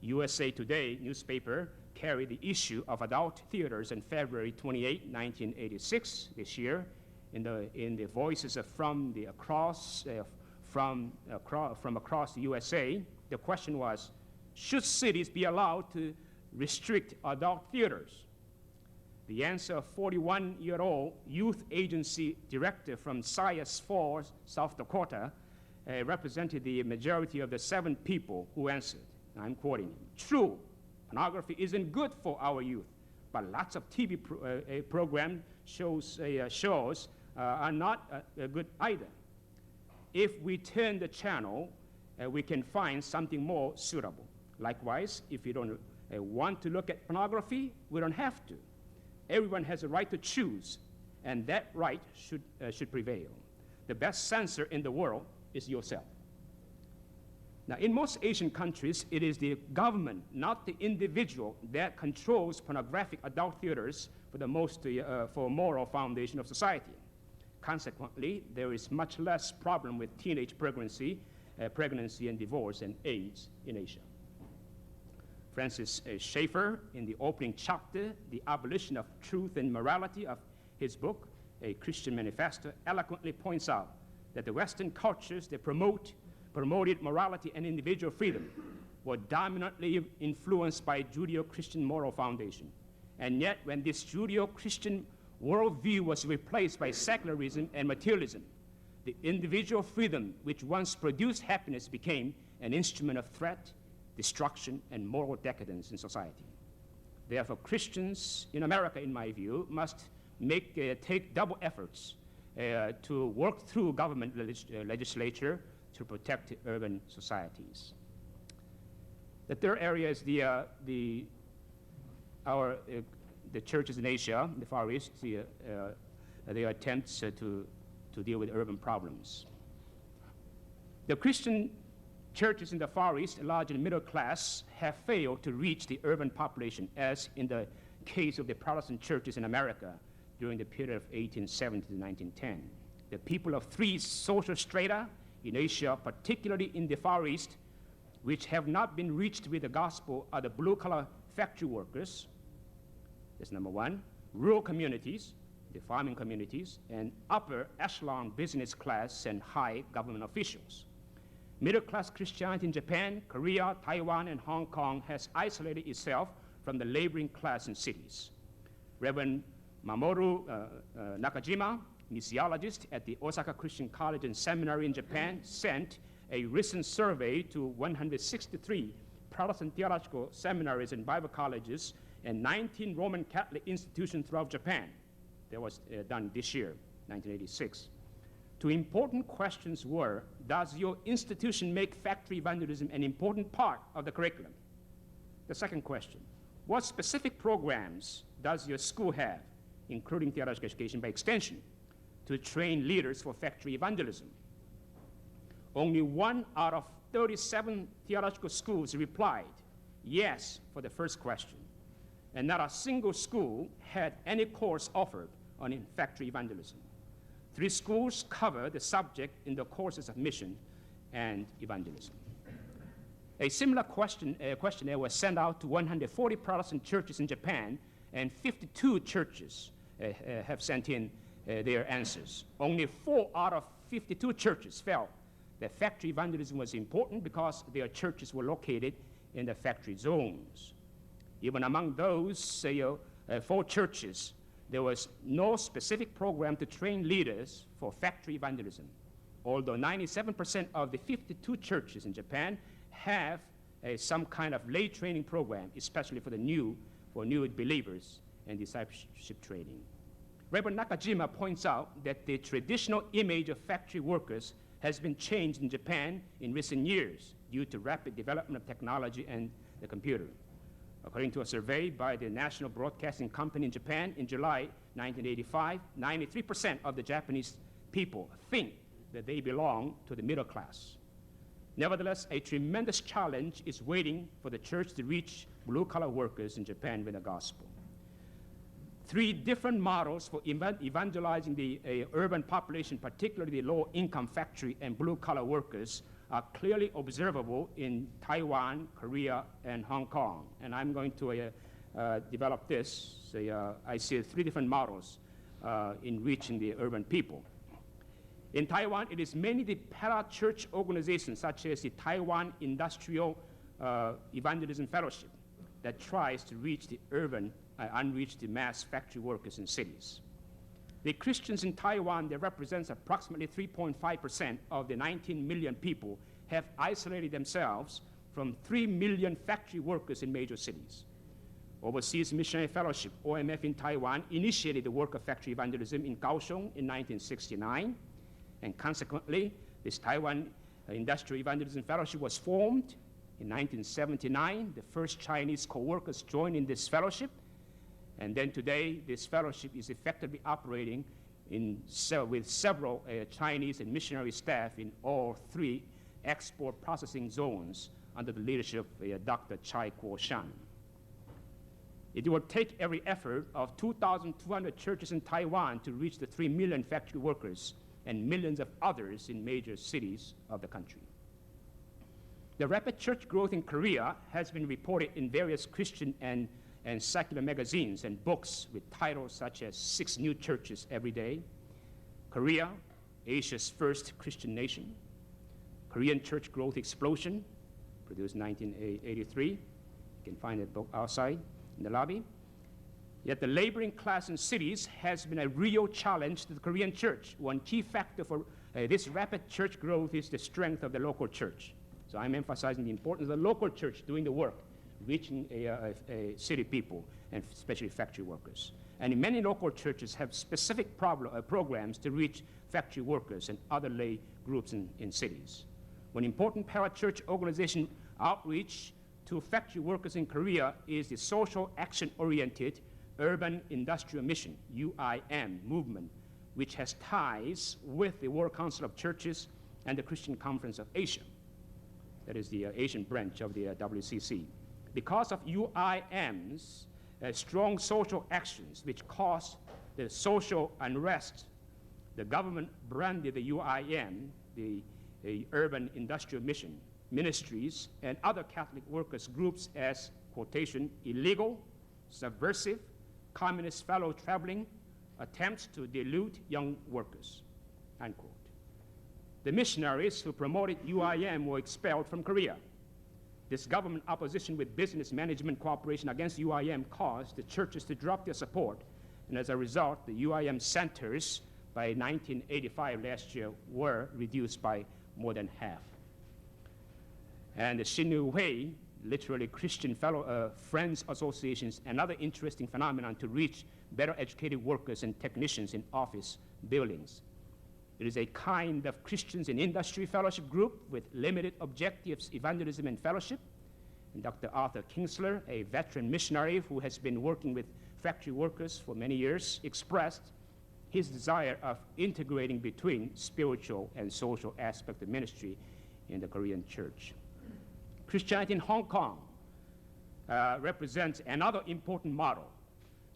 USA Today newspaper carried the issue of adult theaters on February 28, 1986, this year, in the voices from across the USA. The question was, should cities be allowed to restrict adult theaters? The answer of 41-year-old youth agency director from Sias Falls, South Dakota, represented the majority of the 7 people who answered. I'm quoting him. True, pornography isn't good for our youth, but lots of TV program shows are not good either. If we turn the channel, we can find something more suitable. Likewise, if you don't want to look at pornography, we don't have to. Everyone has a right to choose, and that right should prevail. The best censor in the world is yourself. Now, in most Asian countries, it is the government, not the individual, that controls pornographic adult theaters for moral foundation of society. Consequently, there is much less problem with teenage pregnancy and divorce and AIDS in Asia. Francis Schaeffer, in the opening chapter, The Abolition of Truth and Morality of his book, A Christian Manifesto, eloquently points out that the Western cultures that promoted morality and individual freedom were dominantly influenced by Judeo-Christian moral foundation. And yet, when this Judeo-Christian worldview was replaced by secularism and materialism, the individual freedom which once produced happiness became an instrument of threat, destruction, and moral decadence in society. Therefore, Christians in America, in my view, must take double efforts to work through government legislature to protect urban societies. The third area is the churches in Asia, the Far East, their attempts to deal with urban problems. The Christian churches in the Far East, largely middle class, have failed to reach the urban population, as in the case of the Protestant churches in America during the period of 1870 to 1910. The people of 3 social strata in Asia, particularly in the Far East, which have not been reached with the gospel, are the blue-collar factory workers. That's number 1. Rural communities, the farming communities, and upper echelon business class and high government officials. Middle-class Christianity in Japan, Korea, Taiwan, and Hong Kong has isolated itself from the laboring class in cities. Reverend Mamoru Nakajima, missiologist at the Osaka Christian College and Seminary in Japan, sent a recent survey to 163 Protestant theological seminaries and Bible colleges and 19 Roman Catholic institutions throughout Japan. That was done this year, 1986. 2 important questions were, does your institution make factory evangelism an important part of the curriculum? The second question, what specific programs does your school have, including theological education by extension, to train leaders for factory evangelism? Only 1 out of 37 theological schools replied yes for the first question, and not a single school had any course offered on factory evangelism. 3 schools cover the subject in the courses of mission and evangelism. A similar questionnaire was sent out to 140 Protestant churches in Japan, and 52 churches have sent in their answers. Only 4 out of 52 churches felt that factory evangelism was important because their churches were located in the factory zones. Even among those 4 churches, there was no specific program to train leaders for factory evangelism, although 97% of the 52 churches in Japan have some kind of lay training program, especially for new believers and discipleship training. Reverend Nakajima points out that the traditional image of factory workers has been changed in Japan in recent years due to rapid development of technology and the computer. According to a survey by the National Broadcasting Company in Japan in July 1985, 93% of the Japanese people think that they belong to the middle class. Nevertheless, a tremendous challenge is waiting for the church to reach blue-collar workers in Japan with the gospel. 3 different models for evangelizing the urban population, particularly the low-income factory and blue-collar workers, are clearly observable in Taiwan, Korea, and Hong Kong. And I'm going to develop this. So, I see 3 different models in reaching the urban people. In Taiwan, it is mainly the para-church organizations, such as the Taiwan Industrial Evangelism Fellowship, that tries to reach the urban, unreached mass factory workers in cities. The Christians in Taiwan, that represents approximately 3.5% of the 19 million people, have isolated themselves from 3 million factory workers in major cities. Overseas Missionary Fellowship, OMF in Taiwan, initiated the work of factory evangelism in Kaohsiung in 1969, and consequently, this Taiwan Industrial Evangelism Fellowship was formed in 1979. The first Chinese co-workers joined in this fellowship, and then today, this fellowship is effectively operating with several Chinese and missionary staff in all 3 export processing zones under the leadership of Dr. Chai Kuo-shan. It will take every effort of 2,200 churches in Taiwan to reach the 3 million factory workers and millions of others in major cities of the country. The rapid church growth in Korea has been reported in various Christian and secular magazines and books with titles such as 6 New Churches Every Day, Korea, Asia's First Christian Nation, Korean Church Growth Explosion, produced 1983. You can find that book outside in the lobby. Yet the laboring class in cities has been a real challenge to the Korean church. One key factor for this rapid church growth is the strength of the local church. So I'm emphasizing the importance of the local church doing the work, reaching a city people, and especially factory workers. And many local churches have specific programs to reach factory workers and other lay groups in cities. One important para-church organization outreach to factory workers in Korea is the Social Action-Oriented Urban Industrial Mission, UIM movement, which has ties with the World Council of Churches and the Christian Conference of Asia. That is the Asian branch of the WCC. Because of UIM's strong social actions which caused the social unrest, the government branded the UIM, the Urban Industrial Mission, ministries, and other Catholic workers groups as, quotation, illegal, subversive, communist fellow traveling attempts to delude young workers, unquote. The missionaries who promoted UIM were expelled from Korea. This government opposition with business management cooperation against UIM caused the churches to drop their support, and as a result, the UIM centers by 1985 last year were reduced by more than half. And the Greenway, literally Christian Friends Associations, another interesting phenomenon to reach better educated workers and technicians in office buildings. It is a kind of Christians in Industry Fellowship group with limited objectives, evangelism and fellowship. And Dr. Arthur Kingsler, a veteran missionary who has been working with factory workers for many years, expressed his desire of integrating between spiritual and social aspect of ministry in the Korean church. Christianity in Hong Kong represents another important model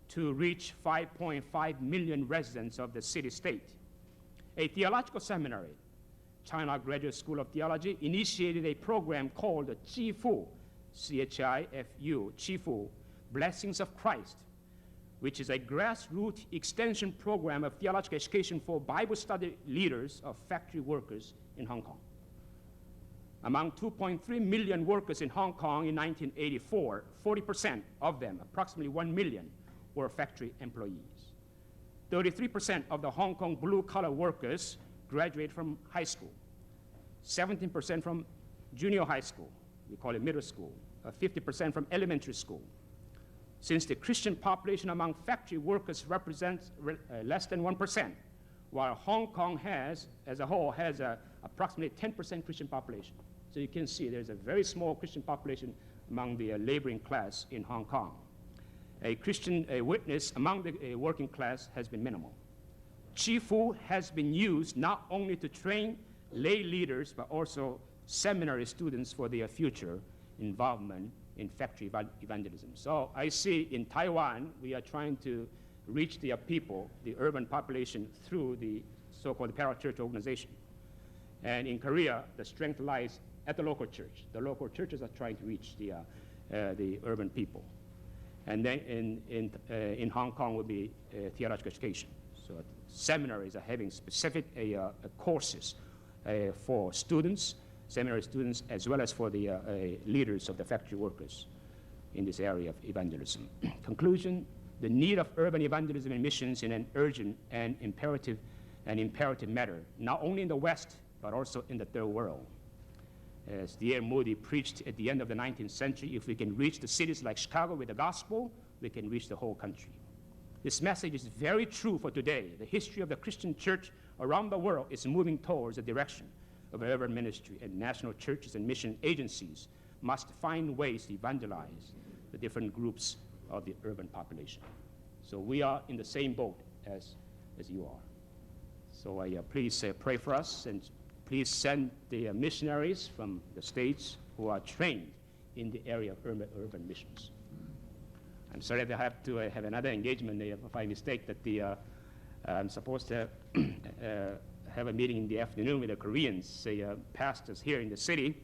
to reach 5.5 million residents of the city-state. A theological seminary, China Graduate School of Theology, initiated a program called the Chifu, C-H-I-F-U, Chifu, Blessings of Christ, which is a grassroots extension program of theological education for Bible study leaders of factory workers in Hong Kong. Among 2.3 million workers in Hong Kong in 1984, 40% of them, approximately 1 million, were factory employees. 33% of the Hong Kong blue-collar workers graduate from high school, 17% from junior high school, we call it middle school, 50% from elementary school. Since the Christian population among factory workers represents less than 1%, while Hong Kong has, as a whole, has approximately 10% Christian population. So you can see there's a very small Christian population among the laboring class in Hong Kong. A Christian witness among the working class has been minimal. Chi Fu has been used not only to train lay leaders, but also seminary students for their future involvement in factory evangelism. So I see in Taiwan, we are trying to reach the people, the urban population, through the so-called parachurch organization. And in Korea, the strength lies at the local church. The local churches are trying to reach the urban people. And then in Hong Kong will be theological education. So seminaries are having specific courses for students, seminary students, as well as for the leaders of the factory workers in this area of evangelism. Conclusion, the need of urban evangelism and missions in an urgent and imperative matter, not only in the West, but also in the third world. As D.L. Moody preached at the end of the 19th century, if we can reach the cities like Chicago with the gospel, we can reach the whole country. This message is very true for today. The history of the Christian church around the world is moving towards the direction of urban ministry, and national churches and mission agencies must find ways to evangelize the different groups of the urban population. So we are in the same boat as you are. So please pray for us, and please send the missionaries from the States who are trained in the area of urban missions. I'm sorry that I have to have another engagement by mistake that I'm supposed to have a meeting in the afternoon with the Koreans, pastors here in the city,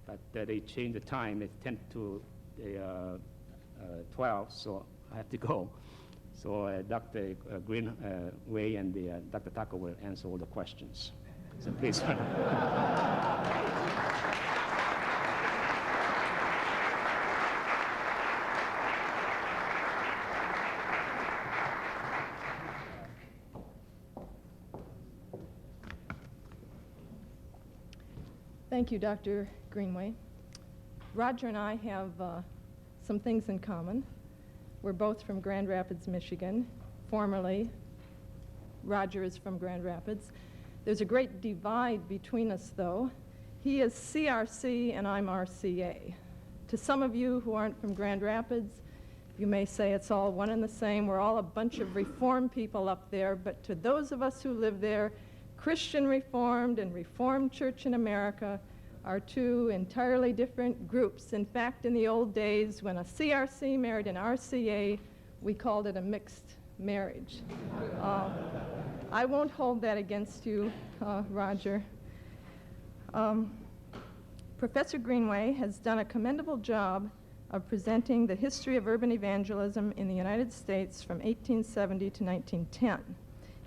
but they changed the time at 10 to 12, so I have to go. So Dr. Greenway and Dr. Taka will answer all the questions. So please. Thank you, Dr. Greenway. Roger and I have some things in common. We're both from Grand Rapids, Michigan. Formerly, Roger is from Grand Rapids. There's a great divide between us, though. He is CRC and I'm RCA. To some of you who aren't from Grand Rapids, you may say it's all one and the same. We're all a bunch of Reformed people up there, but to those of us who live there, Christian Reformed and Reformed Church in America are two entirely different groups. In fact, in the old days, when a CRC married an RCA, we called it a mixed marriage. I won't hold that against you, Roger. Professor Greenway has done a commendable job of presenting the history of urban evangelism in the United States from 1870 to 1910.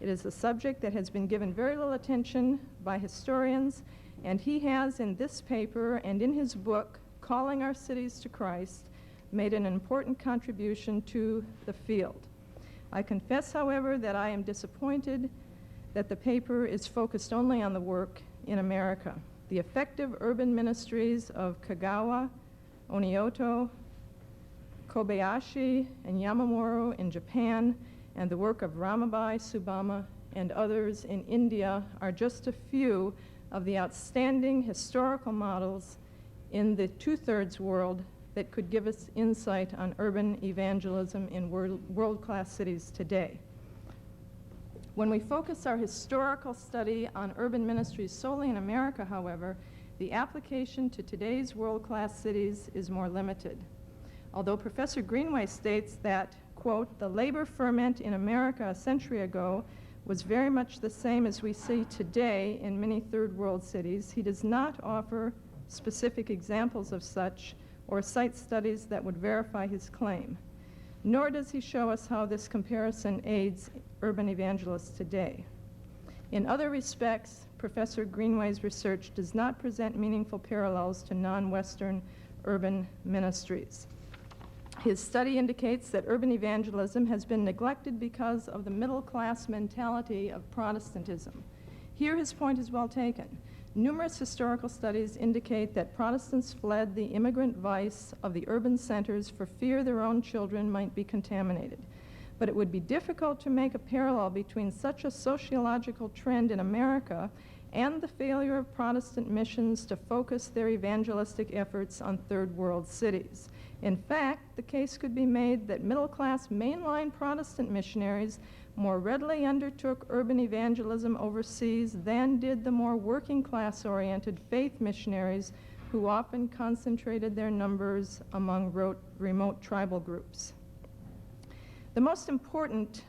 It is a subject that has been given very little attention by historians, and he has, in this paper and in his book, Calling Our Cities to Christ, made an important contribution to the field. I confess, however, that I am disappointed that the paper is focused only on the work in America. The effective urban ministries of Kagawa, Onioto, Kobayashi, and Yamamuro in Japan, and the work of Ramabai, Subama, and others in India are just a few of the outstanding historical models in the two-thirds world that could give us insight on urban evangelism in world-class cities today. When we focus our historical study on urban ministries solely in America, however, the application to today's world-class cities is more limited. Although Professor Greenway states that, quote, the labor ferment in America a century ago was very much the same as we see today in many third world cities, he does not offer specific examples of such or cite studies that would verify his claim. Nor does he show us how this comparison aids urban evangelists today. In other respects, Professor Greenway's research does not present meaningful parallels to non-Western urban ministries. His study indicates that urban evangelism has been neglected because of the middle-class mentality of Protestantism. Here his point is well taken. Numerous historical studies indicate that Protestants fled the immigrant vice of the urban centers for fear their own children might be contaminated. But it would be difficult to make a parallel between such a sociological trend in America and the failure of Protestant missions to focus their evangelistic efforts on third world cities. In fact, the case could be made that middle-class mainline Protestant missionaries more readily undertook urban evangelism overseas than did the more working-class-oriented faith missionaries who often concentrated their numbers among remote tribal groups. The most important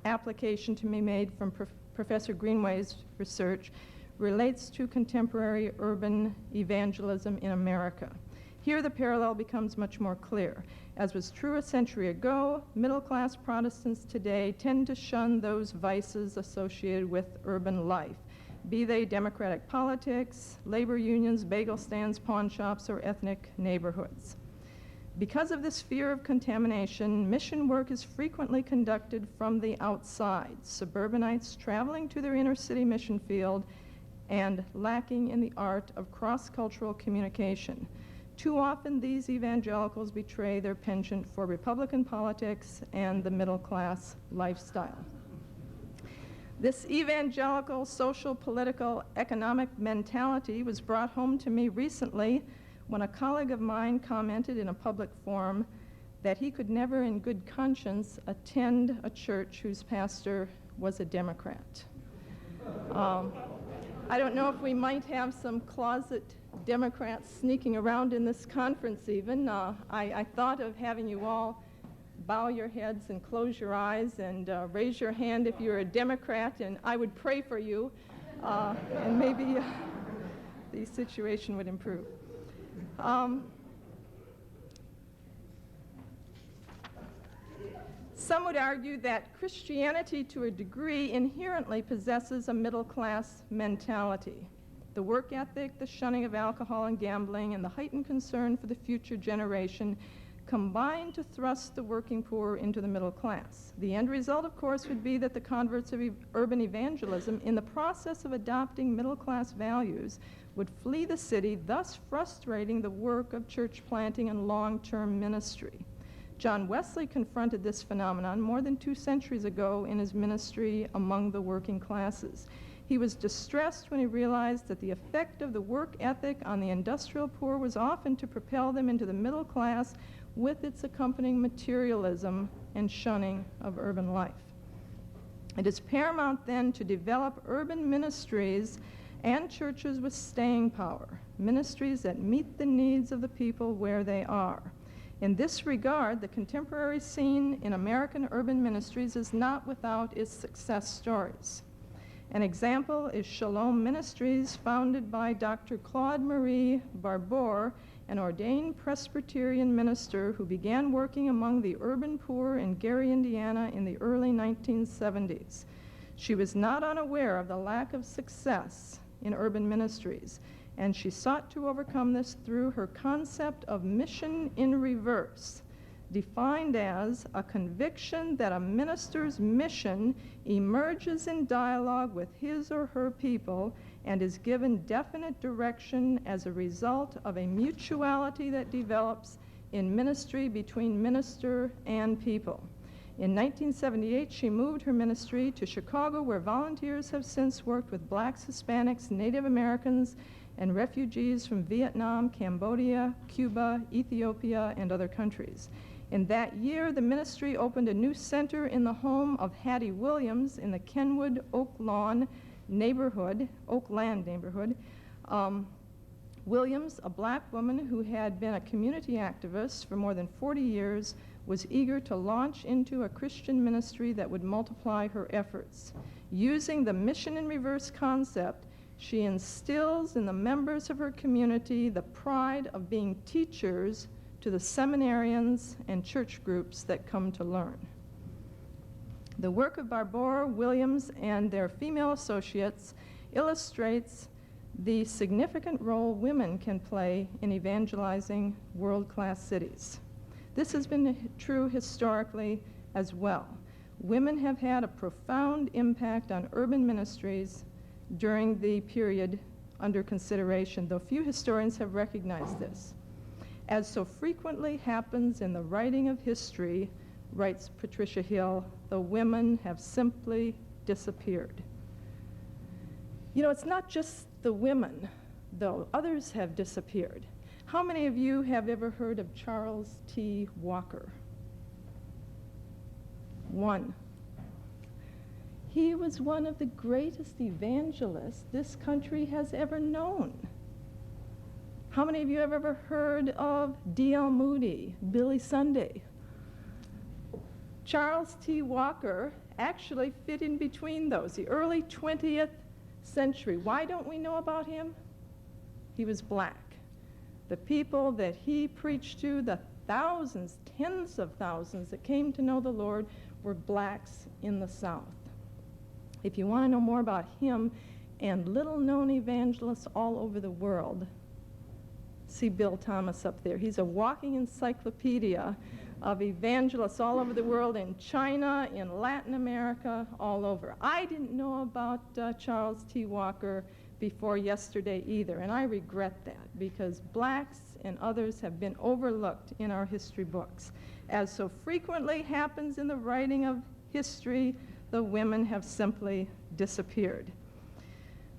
application to be made from Professor Greenway's research relates to contemporary urban evangelism in America. Here the parallel becomes much more clear. As was true a century ago, middle-class Protestants today tend to shun those vices associated with urban life, be they democratic politics, labor unions, bagel stands, pawn shops, or ethnic neighborhoods. Because of this fear of contamination, mission work is frequently conducted from the outside, suburbanites traveling to their inner-city mission field and lacking in the art of cross-cultural communication. Too often, these evangelicals betray their penchant for Republican politics and the middle-class lifestyle. This evangelical, social, political, economic mentality was brought home to me recently when a colleague of mine commented in a public forum that he could never in good conscience attend a church whose pastor was a Democrat. I don't know if we might have some closet Democrats sneaking around in this conference even. I thought of having you all bow your heads and close your eyes and raise your hand if you're a Democrat, and I would pray for you, and maybe the situation would improve. Some would argue that Christianity, to a degree, inherently possesses a middle-class mentality. The work ethic, the shunning of alcohol and gambling, and the heightened concern for the future generation combine to thrust the working poor into the middle class. The end result, of course, would be that the converts of urban evangelism, in the process of adopting middle-class values, would flee the city, thus frustrating the work of church planting and long-term ministry. John Wesley confronted this phenomenon more than 2 centuries ago in his ministry among the working classes. He was distressed when he realized that the effect of the work ethic on the industrial poor was often to propel them into the middle class with its accompanying materialism and shunning of urban life. It is paramount then to develop urban ministries and churches with staying power, ministries that meet the needs of the people where they are. In this regard, the contemporary scene in American urban ministries is not without its success stories. An example is Shalom Ministries, founded by Dr. Claude Marie Barbour, an ordained Presbyterian minister who began working among the urban poor in Gary, Indiana in the early 1970s. She was not unaware of the lack of success in urban ministries, and she sought to overcome this through her concept of mission in reverse, defined as a conviction that a minister's mission emerges in dialogue with his or her people and is given definite direction as a result of a mutuality that develops in ministry between minister and people. In 1978, she moved her ministry to Chicago, where volunteers have since worked with blacks, Hispanics, Native Americans, and refugees from Vietnam, Cambodia, Cuba, Ethiopia, and other countries. In that year, the ministry opened a new center in the home of Hattie Williams in the Kenwood Oakland neighborhood. Williams, a black woman who had been a community activist for more than 40 years, was eager to launch into a Christian ministry that would multiply her efforts. Using the mission in reverse concept, she instills in the members of her community the pride of being teachers to the seminarians and church groups that come to learn. The work of Barbour, Williams, and their female associates illustrates the significant role women can play in evangelizing world-class cities. This has been true historically as well. Women have had a profound impact on urban ministries during the period under consideration, though few historians have recognized this. As so frequently happens in the writing of history, writes Patricia Hill, the women have simply disappeared. You know, it's not just the women, though. Others have disappeared. How many of you have ever heard of Charles T. Walker? One. He was one of the greatest evangelists this country has ever known. How many of you have ever heard of D.L. Moody, Billy Sunday? Charles T. Walker actually fit in between those, the early 20th century. Why don't we know about him? He was black. The people that he preached to, the thousands, tens of thousands that came to know the Lord, were blacks in the South. If you want to know more about him and little-known evangelists all over the world, see Bill Thomas up there. He's a walking encyclopedia of evangelists all over the world, in China, in Latin America, all over. I didn't know about Charles T. Walker before yesterday either, and I regret that, because blacks and others have been overlooked in our history books. As so frequently happens in the writing of history, the women have simply disappeared.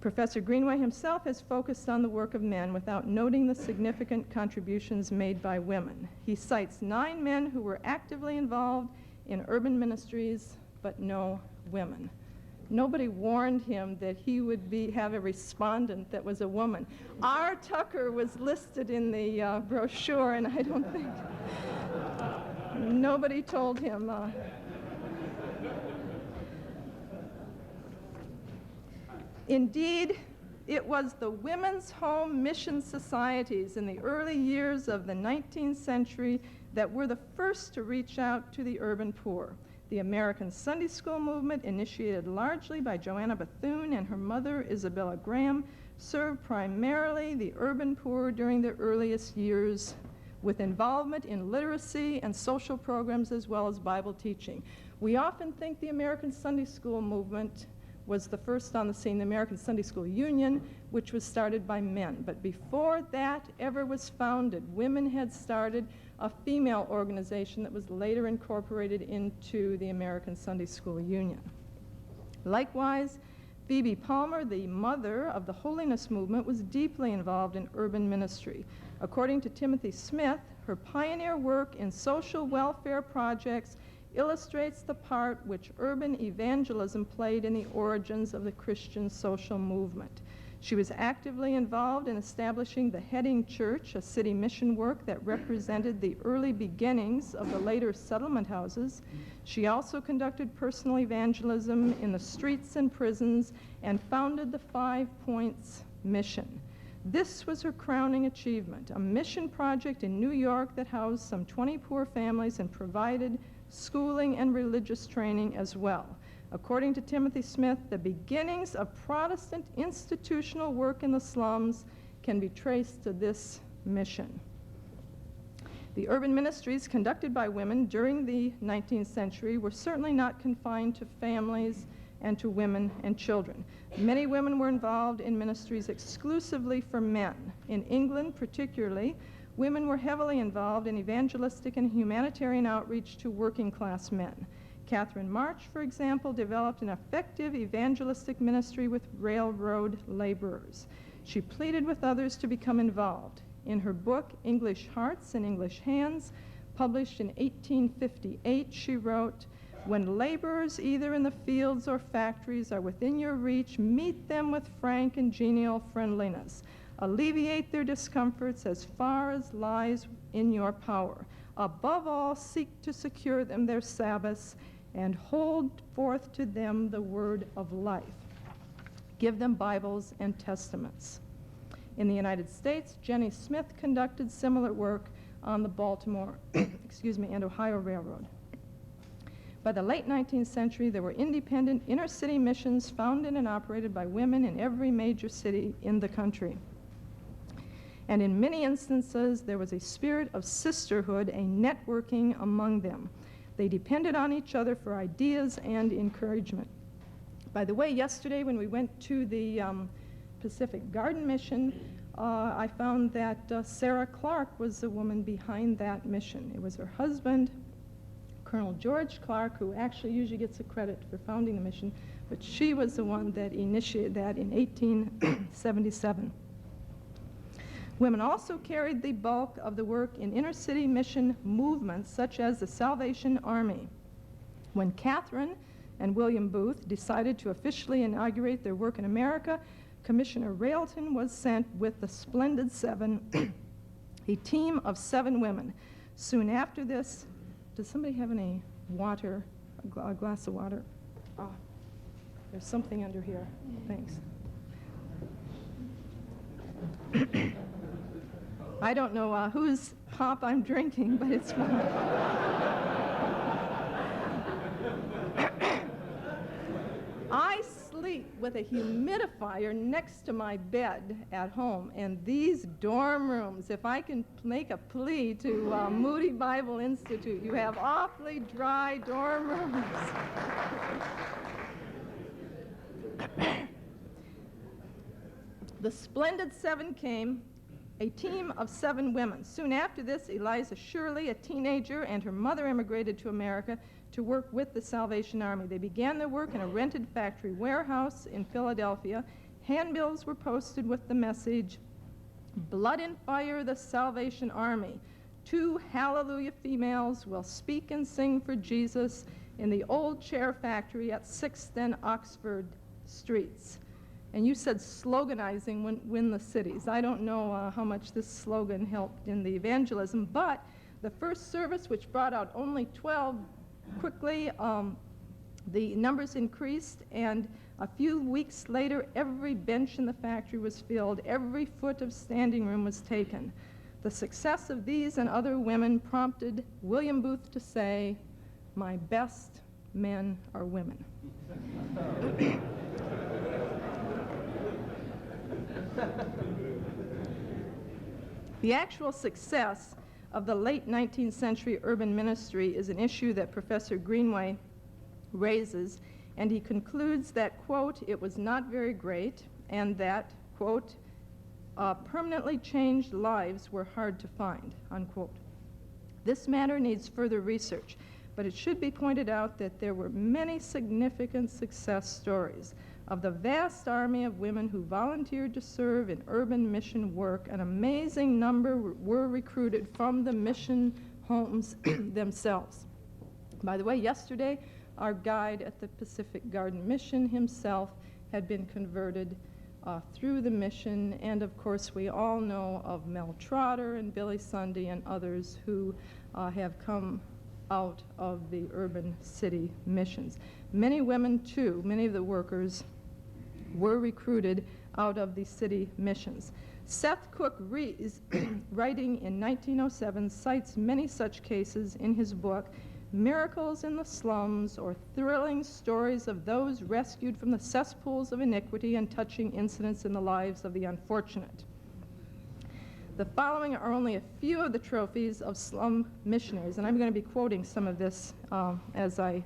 Professor Greenway himself has focused on the work of men without noting the significant contributions made by women. He cites 9 men who were actively involved in urban ministries, but no women. Nobody warned him that he would have a respondent that was a woman. R. Tucker was listed in the brochure, and I don't think nobody told him. Indeed, it was the women's home mission societies in the early years of the 19th century that were the first to reach out to the urban poor. The American Sunday School movement, initiated largely by Joanna Bethune and her mother, Isabella Graham, served primarily the urban poor during their earliest years, with involvement in literacy and social programs as well as Bible teaching. We often think the American Sunday School movement was the first on the scene, the American Sunday School Union, which was started by men. But before that ever was founded, women had started a female organization that was later incorporated into the American Sunday School Union. Likewise, Phoebe Palmer, the mother of the holiness movement, was deeply involved in urban ministry. According to Timothy Smith, her pioneer work in social welfare projects illustrates the part which urban evangelism played in the origins of the Christian social movement. She was actively involved in establishing the Heading Church, a city mission work that represented the early beginnings of the later settlement houses. She also conducted personal evangelism in the streets and prisons and founded the 5 Points Mission. This was her crowning achievement, a mission project in New York that housed some 20 poor families and provided schooling and religious training as well. According to Timothy Smith, the beginnings of Protestant institutional work in the slums can be traced to this mission. The urban ministries conducted by women during the 19th century were certainly not confined to families and to women and children. Many women were involved in ministries exclusively for men. In England, particularly, women were heavily involved in evangelistic and humanitarian outreach to working class men. Catherine March, for example, developed an effective evangelistic ministry with railroad laborers. She pleaded with others to become involved. In her book, English Hearts and English Hands, published in 1858, she wrote, "When laborers either in the fields or factories are within your reach, meet them with frank and genial friendliness. Alleviate their discomforts as far as lies in your power. Above all, seek to secure them their Sabbaths and hold forth to them the word of life. Give them Bibles and Testaments." In the United States, Jenny Smith conducted similar work on the Baltimore and Ohio Railroad. By the late 19th century, there were independent inner-city missions founded and operated by women in every major city in the country. and in many instances there was a spirit of sisterhood, a networking among them. They depended on each other for ideas and encouragement. By the way, yesterday when we went to the Pacific Garden Mission, I found that Sarah Clark was the woman behind that mission. It was her husband, Colonel George Clark, who actually usually gets the credit for founding the mission, but she was the one that initiated that in 1877. Women also carried the bulk of the work in inner-city mission movements such as the Salvation Army. When Catherine and William Booth decided to officially inaugurate their work in America, Commissioner Railton was sent with the Splendid Seven, a team of 7 women. Soon after this, does somebody have any water, a glass of water? Ah, there's something under here. Thanks. I don't know whose pop I'm drinking, but it's fine. I sleep with a humidifier next to my bed at home, and these dorm rooms, if I can make a plea to Moody Bible Institute, you have awfully dry dorm rooms. The Splendid Seven came, a team of 7 women. Soon after this, Eliza Shirley, a teenager, and her mother immigrated to America to work with the Salvation Army. They began their work in a rented factory warehouse in Philadelphia. Handbills were posted with the message, "Blood and fire, the Salvation Army. 2 hallelujah females will speak and sing for Jesus in the old chair factory at 6th and Oxford Streets." And you said sloganizing win the cities. I don't know how much this slogan helped in the evangelism, but the first service, which brought out only 12, quickly the numbers increased, and a few weeks later, every bench in the factory was filled, every foot of standing room was taken. The success of these and other women prompted William Booth to say, "My best men are women." The actual success of the late 19th century urban ministry is an issue that Professor Greenway raises, and he concludes that, quote, "it was not very great," and that, quote, "permanently changed lives were hard to find," unquote. This matter needs further research, but it should be pointed out that there were many significant success stories. Of the vast army of women who volunteered to serve in urban mission work, an amazing number were recruited from the mission homes themselves. By the way, yesterday, our guide at the Pacific Garden Mission himself had been converted through the mission, and of course we all know of Mel Trotter and Billy Sunday and others who have come out of the urban city missions. Many women, too, many of the workers were recruited out of the city missions. Seth Cook Rees, writing in 1907, cites many such cases in his book, Miracles in the Slums, or Thrilling Stories of Those Rescued from the Cesspools of Iniquity and Touching Incidents in the Lives of the Unfortunate. The following are only a few of the trophies of slum missionaries, and I'm going to be quoting some of this as I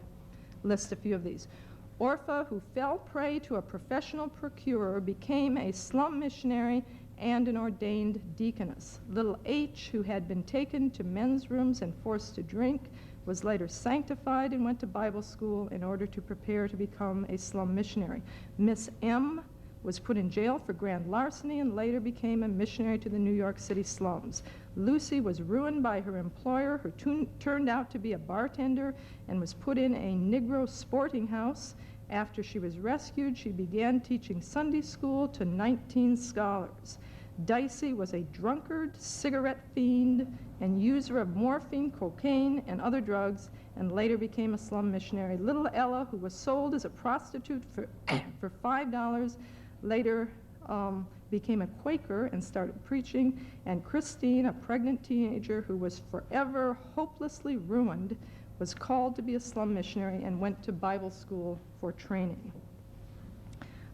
list a few of these. Orpha, who fell prey to a professional procurer, became a slum missionary and an ordained deaconess. Little H, who had been taken to men's rooms and forced to drink, was later sanctified and went to Bible school in order to prepare to become a slum missionary. Miss M was put in jail for grand larceny and later became a missionary to the New York City slums. Lucy was ruined by her employer, who turned out to be a bartender, and was put in a Negro sporting house. After she was rescued, she began teaching Sunday school to 19 scholars. Dicey was a drunkard, cigarette fiend, and user of morphine, cocaine, and other drugs, and later became a slum missionary. Little Ella, who was sold as a prostitute for $5, later became a Quaker and started preaching. And Christine, a pregnant teenager who was forever hopelessly ruined, was called to be a slum missionary and went to Bible school for training.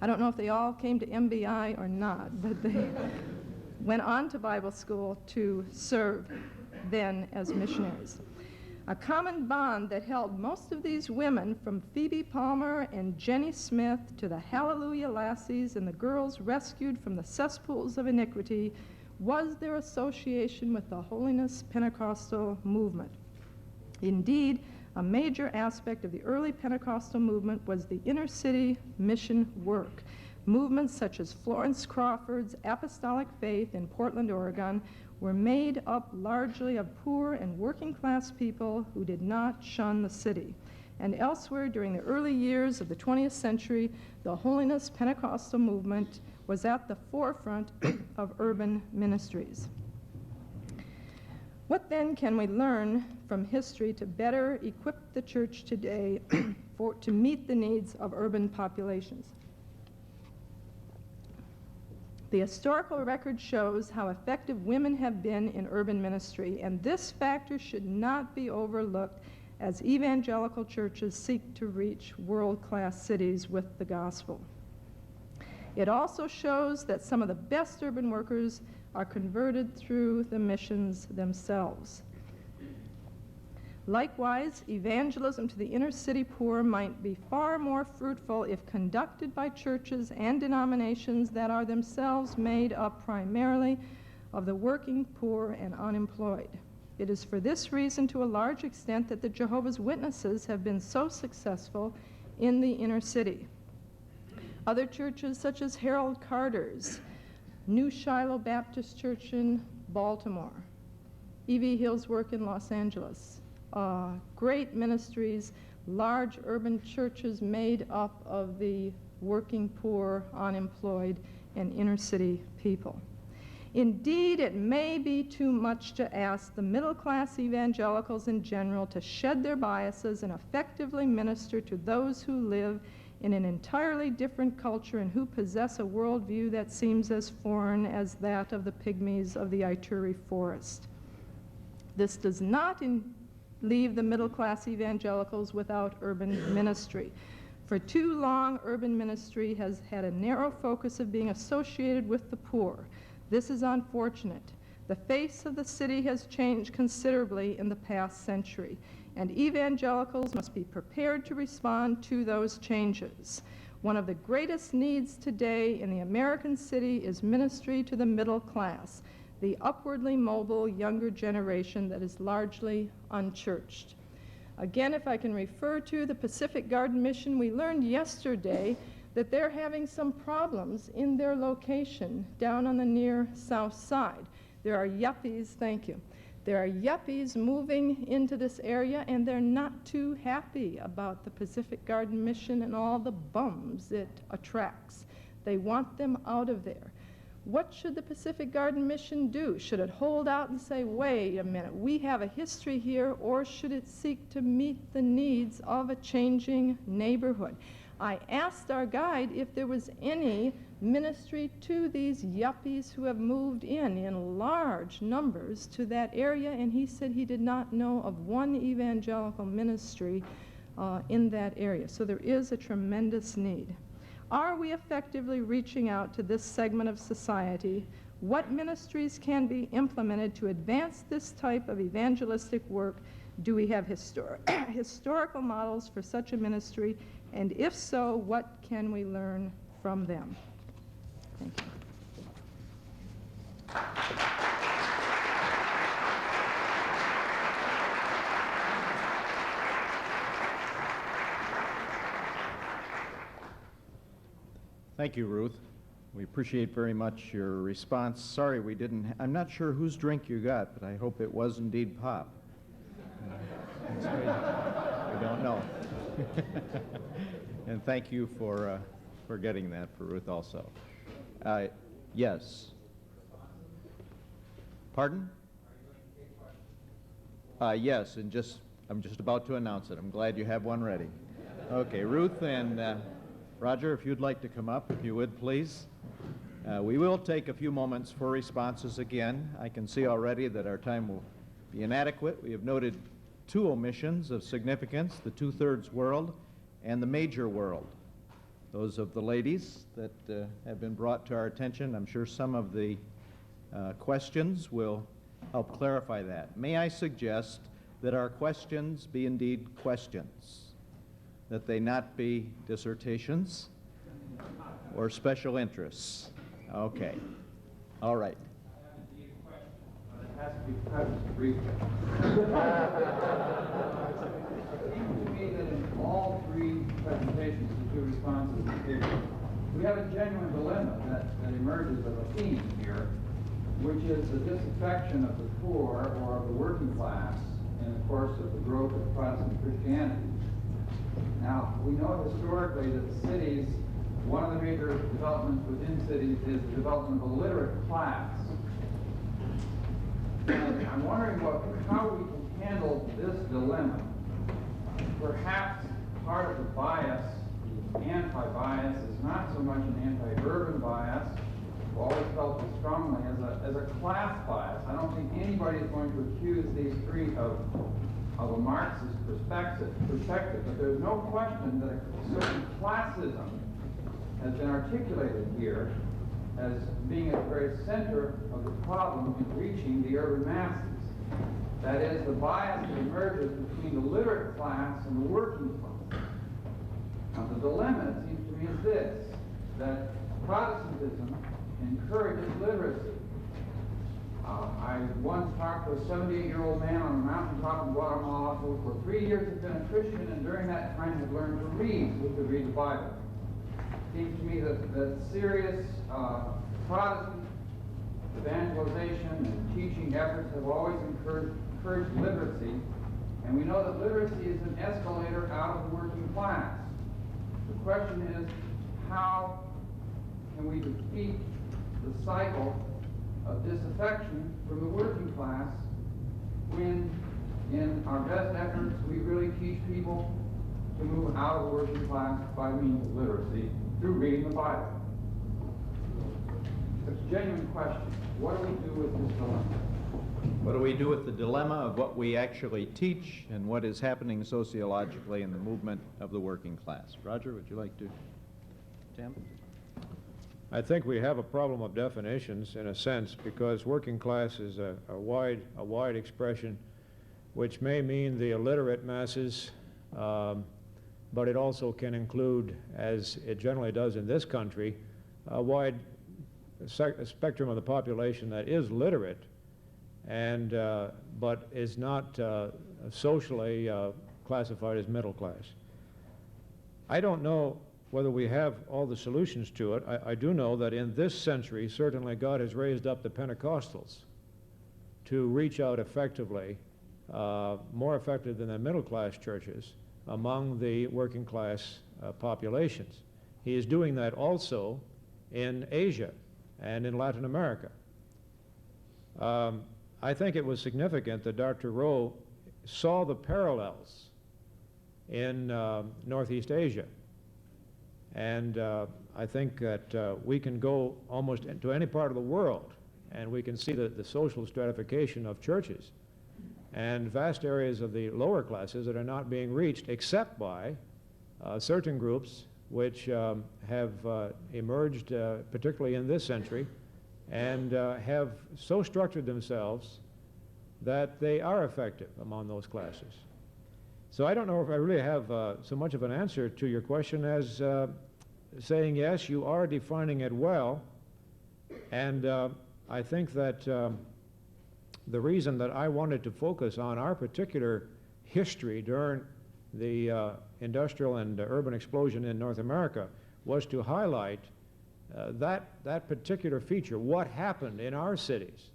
I don't know if they all came to MBI or not, but went on to Bible school to serve then as missionaries. A common bond that held most of these women, from Phoebe Palmer and Jenny Smith to the Hallelujah Lassies and the girls rescued from the cesspools of iniquity, was their association with the Holiness Pentecostal movement. Indeed, a major aspect of the early Pentecostal movement was the inner city mission work. Movements such as Florence Crawford's Apostolic Faith in Portland, Oregon, were made up largely of poor and working class people who did not shun the city. And elsewhere during the early years of the 20th century, the Holiness Pentecostal movement was at the forefront of urban ministries. What then can we learn from history to better equip the church today to meet the needs of urban populations? The historical record shows how effective women have been in urban ministry, and this factor should not be overlooked as evangelical churches seek to reach world-class cities with the gospel. It also shows that some of the best urban workers are converted through the missions themselves. Likewise, evangelism to the inner city poor might be far more fruitful if conducted by churches and denominations that are themselves made up primarily of the working poor and unemployed. It is for this reason, to a large extent, that the Jehovah's Witnesses have been so successful in the inner city. Other churches, such as Harold Carter's New Shiloh Baptist Church in Baltimore, E.V. Hill's work in Los Angeles, great ministries, large urban churches made up of the working poor, unemployed, and inner city people. Indeed, it may be too much to ask the middle-class evangelicals in general to shed their biases and effectively minister to those who live in an entirely different culture and who possess a worldview that seems as foreign as that of the pygmies of the Ituri forest. This does not leave the middle-class evangelicals without urban ministry. For too long, urban ministry has had a narrow focus of being associated with the poor. This is unfortunate. The face of the city has changed considerably in the past century, and evangelicals must be prepared to respond to those changes. One of the greatest needs today in the American city is ministry to the middle class, the upwardly mobile younger generation that is largely unchurched. Again, if I can refer to the Pacific Garden Mission, we learned yesterday that they're having some problems in their location down on the near south side. There are yuppies, thank you. There are yuppies moving into this area, and they're not too happy about the Pacific Garden Mission and all the bums it attracts. They want them out of there. What should the Pacific Garden Mission do? Should it hold out and say, wait a minute, we have a history here, or should it seek to meet the needs of a changing neighborhood? I asked our guide if there was any ministry to these yuppies who have moved in large numbers to that area, and he said he did not know of one evangelical ministry in that area. So there is a tremendous need. Are we effectively reaching out to this segment of society? What ministries can be implemented to advance this type of evangelistic work? Do we have historical models for such a ministry? And if so, what can we learn from them? Thank you. Thank you, Ruth. We appreciate very much your response. Sorry we didn't, I'm not sure whose drink you got, but I hope it was indeed pop. We don't know. And thank you for getting that for Ruth also. Yes. Pardon? Yes, and I'm just about to announce it. I'm glad you have one ready. Okay, Ruth and Roger, if you'd like to come up, if you would, please. We will take a few moments for responses again. I can see already that our time will be inadequate. We have noted two omissions of significance, the two-thirds world and the major world. Those of the ladies that have been brought to our attention. I'm sure some of the questions will help clarify that. May I suggest that our questions be indeed questions, that they not be dissertations or special interests? Okay. All right. It has to be prefaced briefly. It seems to me that in all three presentations, the two responses we gave, we have a genuine dilemma that emerges as a theme here, which is the disaffection of the poor or of the working class in the course of the growth of Protestant Christianity. Now, we know historically that cities, one of the major developments within cities is the development of a literate class. And I'm wondering how we can handle this dilemma. Perhaps part of the bias, the anti-bias, is not so much an anti-urban bias. I've always felt it strongly as a class bias. I don't think anybody is going to accuse these three of a Marxist perspective, but there's no question that a certain classism has been articulated here as being at the very center of the problem in reaching the urban masses. That is, the bias that emerges between the literate class and the working class. Now, the dilemma, it seems to me, is this, that Protestantism encourages literacy. I once talked to a 78-year-old man on a mountaintop in Guatemala who for 3 years had been a Christian and during that time had learned to read, so he could read the Bible. It seems to me that serious Protestant evangelization and teaching efforts have always encouraged literacy, and we know that literacy is an escalator out of the working class. The question is, how can we defeat the cycle of disaffection from the working class when, in our best efforts, we really teach people to move out of the working class by means of literacy through reading the Bible? It's a genuine question. What do we do with this dilemma? What do we do with the dilemma of what we actually teach and what is happening sociologically in the movement of the working class? Roger, would you like to attempt? I think we have a problem of definitions in a sense, because working class is a wide expression, which may mean the illiterate masses, but it also can include, as it generally does in this country, a wide spectrum of the population that is literate, and but is not socially classified as middle class. I don't know whether we have all the solutions to it. I do know that in this century, certainly God has raised up the Pentecostals to reach out effectively, more effective than the middle class churches, among the working class populations. He is doing that also in Asia and in Latin America. I think it was significant that Dr. Rowe saw the parallels in Northeast Asia. And I think that we can go almost to any part of the world, and we can see the social stratification of churches and vast areas of the lower classes that are not being reached except by certain groups which have emerged, particularly in this century, and have so structured themselves that they are effective among those classes. So I don't know if I really have so much of an answer to your question as saying, yes, you are defining it well, and I think that the reason that I wanted to focus on our particular history during the industrial and urban explosion in North America was to highlight that particular feature, what happened in our cities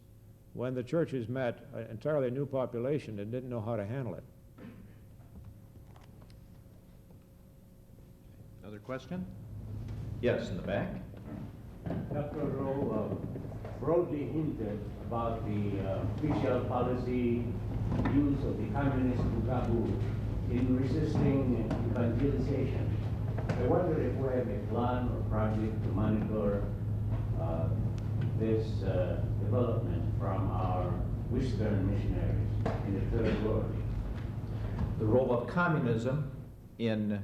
when the churches met an entirely new population and didn't know how to handle it. Another question? Yes, in the back. Dr. Rowe broadly hinted about the official policy use of the communist taboo in resisting evangelization. I wonder if we have a plan or project to monitor this development from our Western missionaries in the Third World. The role of communism in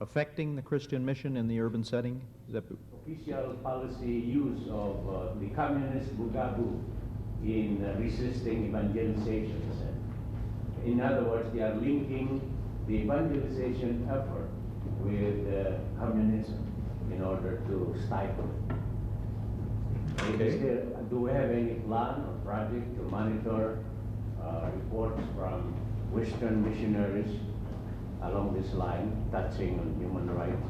affecting the Christian mission in the urban setting? Is that official policy use of the communist bugabu in resisting evangelization. In other words, they are linking the evangelization effort with communism in order to stifle it. Okay. Do we have any plan or project to monitor reports from Western missionaries along this line touching on human rights?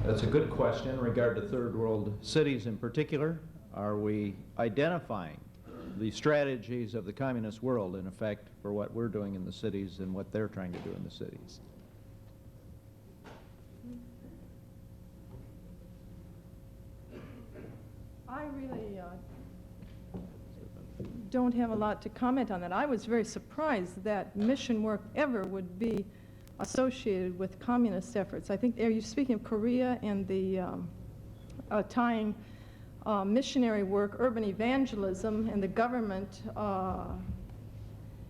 That's a good question in regard to third world cities in particular. Are we identifying the strategies of the communist world, in effect, for what we're doing in the cities and what they're trying to do in the cities? I really don't have a lot to comment on that. I was very surprised that mission work ever would be associated with communist efforts. I think, are you speaking of Korea and the tying missionary work, urban evangelism, and the government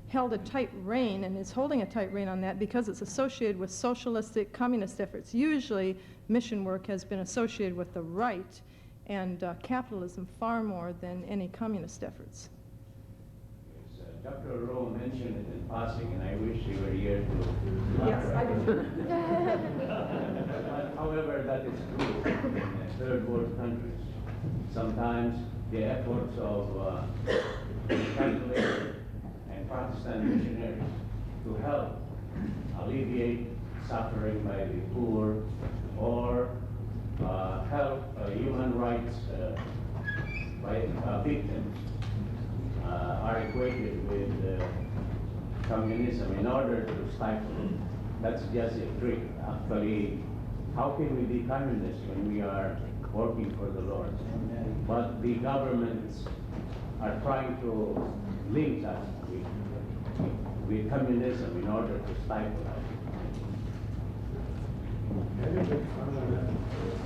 held a tight rein and is holding a tight rein on that because it's associated with socialistic communist efforts. Usually mission work has been associated with the right and capitalism far more than any communist efforts. Yes, Dr. Rowe mentioned it in passing, and I wish you were here to Yes, I do. But, however, that is true in third world countries. Sometimes the efforts of Catholic and Protestant missionaries to help alleviate suffering by the poor or help human rights by victims are equated with communism in order to stifle it. That's just a trick. Actually, how can we be communists when we are working for the Lord? But the governments are trying to link us with communism in order to stifle us.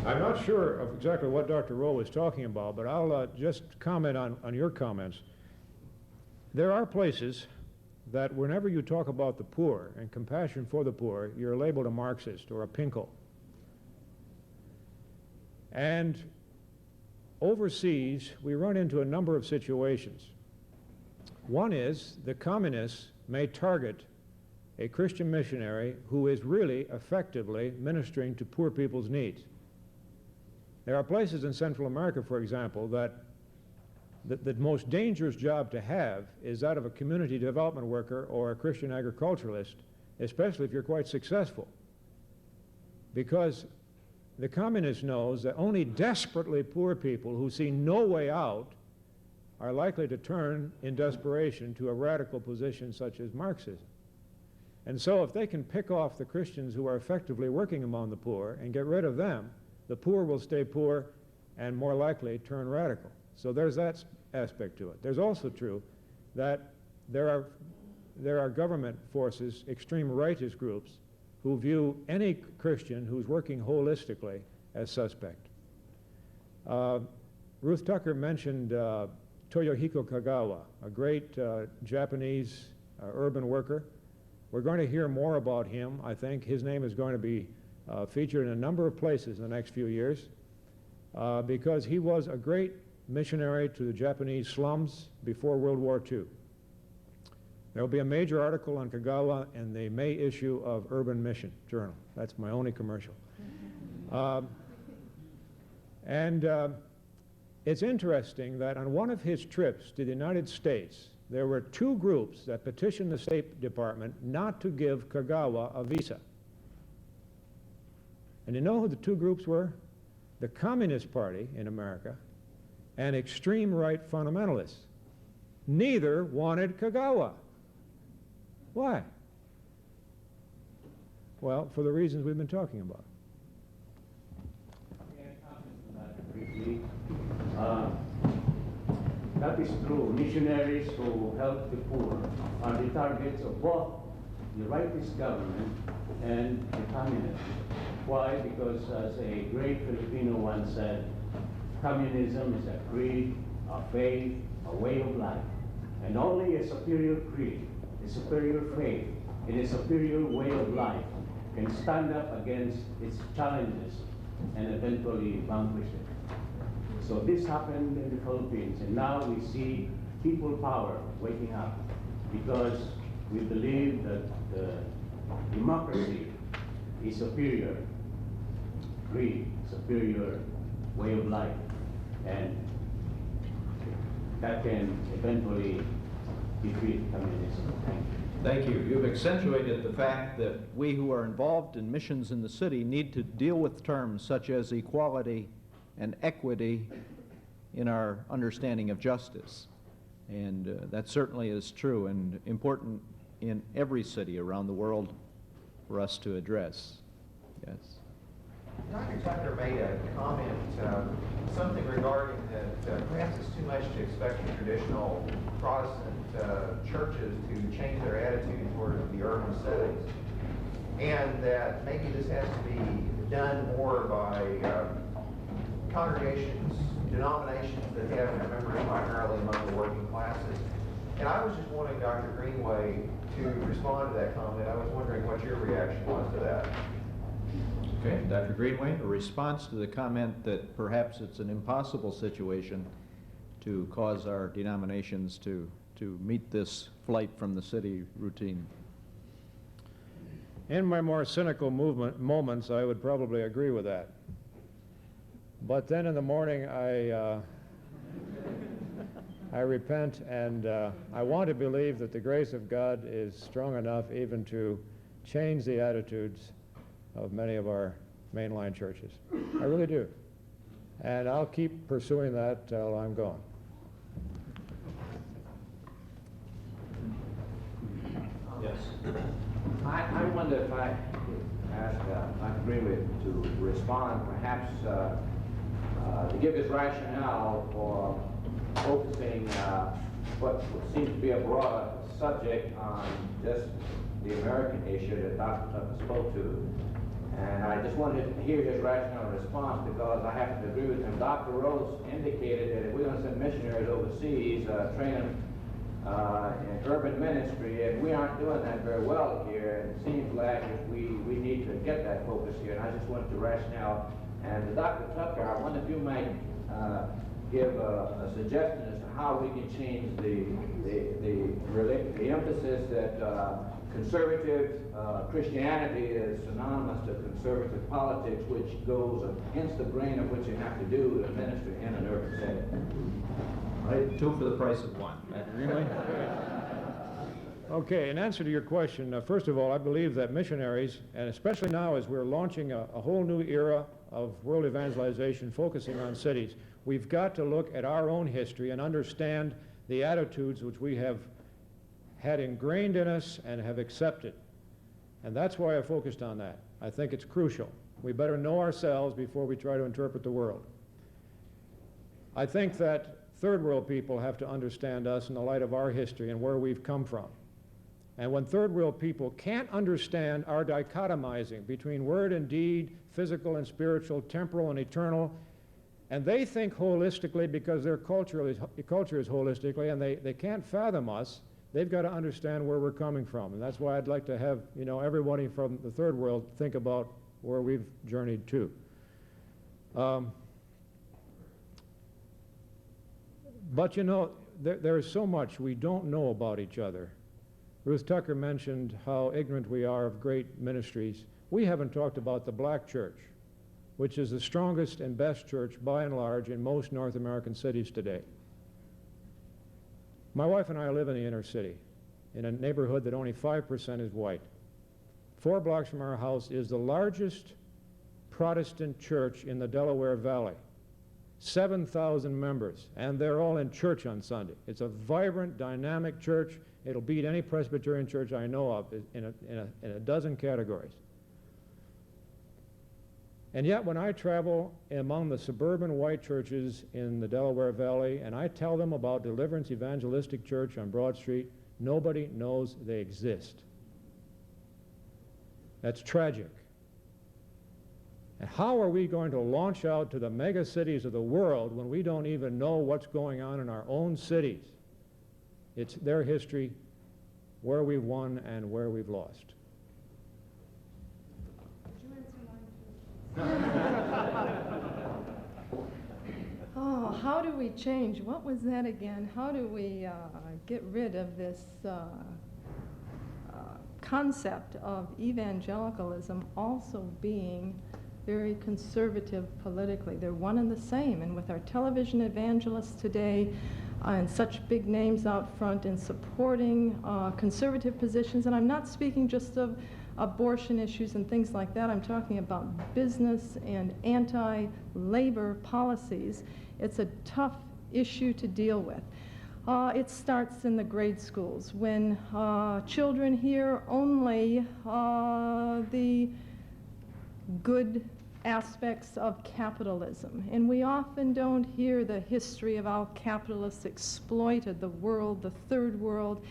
I'm not sure of exactly what Dr. Rowe was talking about, but I'll just comment on your comments. There are places that whenever you talk about the poor and compassion for the poor, you're labeled a Marxist or a pinko. And overseas, we run into a number of situations. One is the communists may target a Christian missionary who is really effectively ministering to poor people's needs. There are places in Central America, for example, that the most dangerous job to have is that of a community development worker or a Christian agriculturalist, especially if you're quite successful. Because the communist knows that only desperately poor people who see no way out are likely to turn in desperation to a radical position such as Marxism. And so if they can pick off the Christians who are effectively working among the poor and get rid of them, the poor will stay poor and more likely turn radical. So there's that aspect to it. There's also true that there are government forces, extreme rightist groups, who view any Christian who's working holistically as suspect. Ruth Tucker mentioned Toyohiko Kagawa, a great Japanese urban worker. We're going to hear more about him. I think his name is going to be featured in a number of places in the next few years because he was a great missionary to the Japanese slums before World War II. There will be a major article on Kagawa in the May issue of Urban Mission Journal. That's my only commercial. It's interesting that on one of his trips to the United States, there were two groups that petitioned the State Department not to give Kagawa a visa. And you know who the two groups were? The Communist Party in America and extreme right fundamentalists. Neither wanted Kagawa. Why? Well, for the reasons we've been talking about. Briefly, that is true. Missionaries who help the poor are the targets of both the rightist government and the communists. Why? Because as a great Filipino once said, communism is a creed, a faith, a way of life. And only a superior creed, a superior faith, and a superior way of life can stand up against its challenges and eventually vanquish it. So this happened in the Philippines, and now we see people power waking up because we believe that democracy is superior, free, superior way of life, and that can eventually defeat communism. Thank you. Thank you. You've accentuated the fact that we who are involved in missions in the city need to deal with terms such as equality and equity in our understanding of justice. And that certainly is true and important in every city around the world for us to address. Yes. Dr. Tucker made a comment, something regarding that perhaps it's too much to expect the traditional Protestant churches to change their attitude toward the urban settings, and that maybe this has to be done more by congregations, denominations that have their members primarily among the working classes. And I was just wanting Dr. Greenway to respond to that comment. I was wondering what your reaction was to that. Okay, Dr. Greenway, a response to the comment that perhaps it's an impossible situation to cause our denominations to meet this flight from the city routine. In my more cynical moments, I would probably agree with that. But then in the morning, I repent, and I want to believe that the grace of God is strong enough even to change the attitudes of many of our mainline churches. I really do. And I'll keep pursuing that till I'm gone. Yes. I wonder if I could ask Dr. Greenway to respond, perhaps to give his rationale for focusing what seems to be a broad subject on just the American issue that Dr. Tucker spoke to. And I just wanted to hear his rationale response because I happen to agree with him. Dr. Rose indicated that if we're going to send missionaries overseas, train them in urban ministry, and we aren't doing that very well here, and it seems like we need to get that focus here, and I just wanted to rationale. And Dr. Tucker, I wonder if you might give a suggestion as to how we can change the emphasis that conservative Christianity is synonymous to conservative politics, which goes against the grain of what you have to do to minister in an urban setting. Right, two for the price of one. Really? Okay, in answer to your question, first of all, I believe that missionaries, and especially now as we're launching a whole new era of world evangelization focusing on cities, we've got to look at our own history and understand the attitudes which we have had ingrained in us and have accepted. And that's why I focused on that. I think it's crucial. We better know ourselves before we try to interpret the world. I think that third world people have to understand us in the light of our history and where we've come from. And when third world people can't understand our dichotomizing between word and deed, physical and spiritual, temporal and eternal, and they think holistically because their culture is holistically, and they can't fathom us, they've got to understand where we're coming from. And that's why I'd like to have, everybody from the third world think about where we've journeyed to. But there is so much we don't know about each other. Ruth Tucker mentioned how ignorant we are of great ministries. We haven't talked about the black church, which is the strongest and best church by and large in most North American cities today. My wife and I live in the inner city, in a neighborhood that only 5% is white. 4 blocks from our house is the largest Protestant church in the Delaware Valley. 7,000 members, and they're all in church on Sunday. It's a vibrant, dynamic church. It'll beat any Presbyterian church I know of in a dozen categories. And yet when I travel among the suburban white churches in the Delaware Valley and I tell them about Deliverance Evangelistic Church on Broad Street, nobody knows they exist. That's tragic. And how are we going to launch out to the mega cities of the world when we don't even know what's going on in our own cities? It's their history, where we've won and where we've lost. Would you answer mine too? how do we change? What was that again? How do we get rid of this concept of evangelicalism also being very conservative politically? They're one and the same. And with our television evangelists today and such big names out front in supporting conservative positions, and I'm not speaking just of abortion issues and things like that. I'm talking about business and anti-labor policies. It's a tough issue to deal with. It starts in the grade schools when children hear only the good aspects of capitalism, and we often don't hear the history of how capitalists exploited the world, the third world,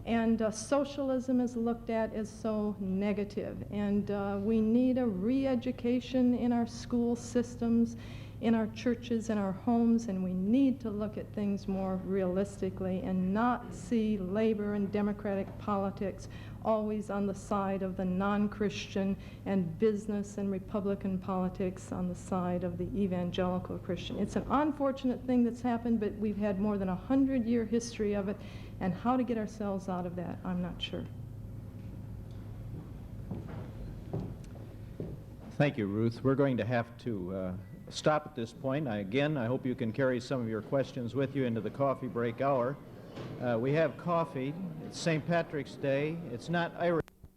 and socialism is looked at as so negative. And we need a re-education in our school systems, in our churches, in our homes, and we need to look at things more realistically and not see labor and democratic politics always on the side of the non-Christian and business and Republican politics on the side of the evangelical Christian. It's an unfortunate thing that's happened, but we've had more than 100-year history of it, and how to get ourselves out of that, I'm not sure. Thank you, Ruth. We're going to have to stop at this point. Again, I hope you can carry some of your questions with you into the coffee break hour. We have coffee. It's St. Patrick's Day. It's not Irish.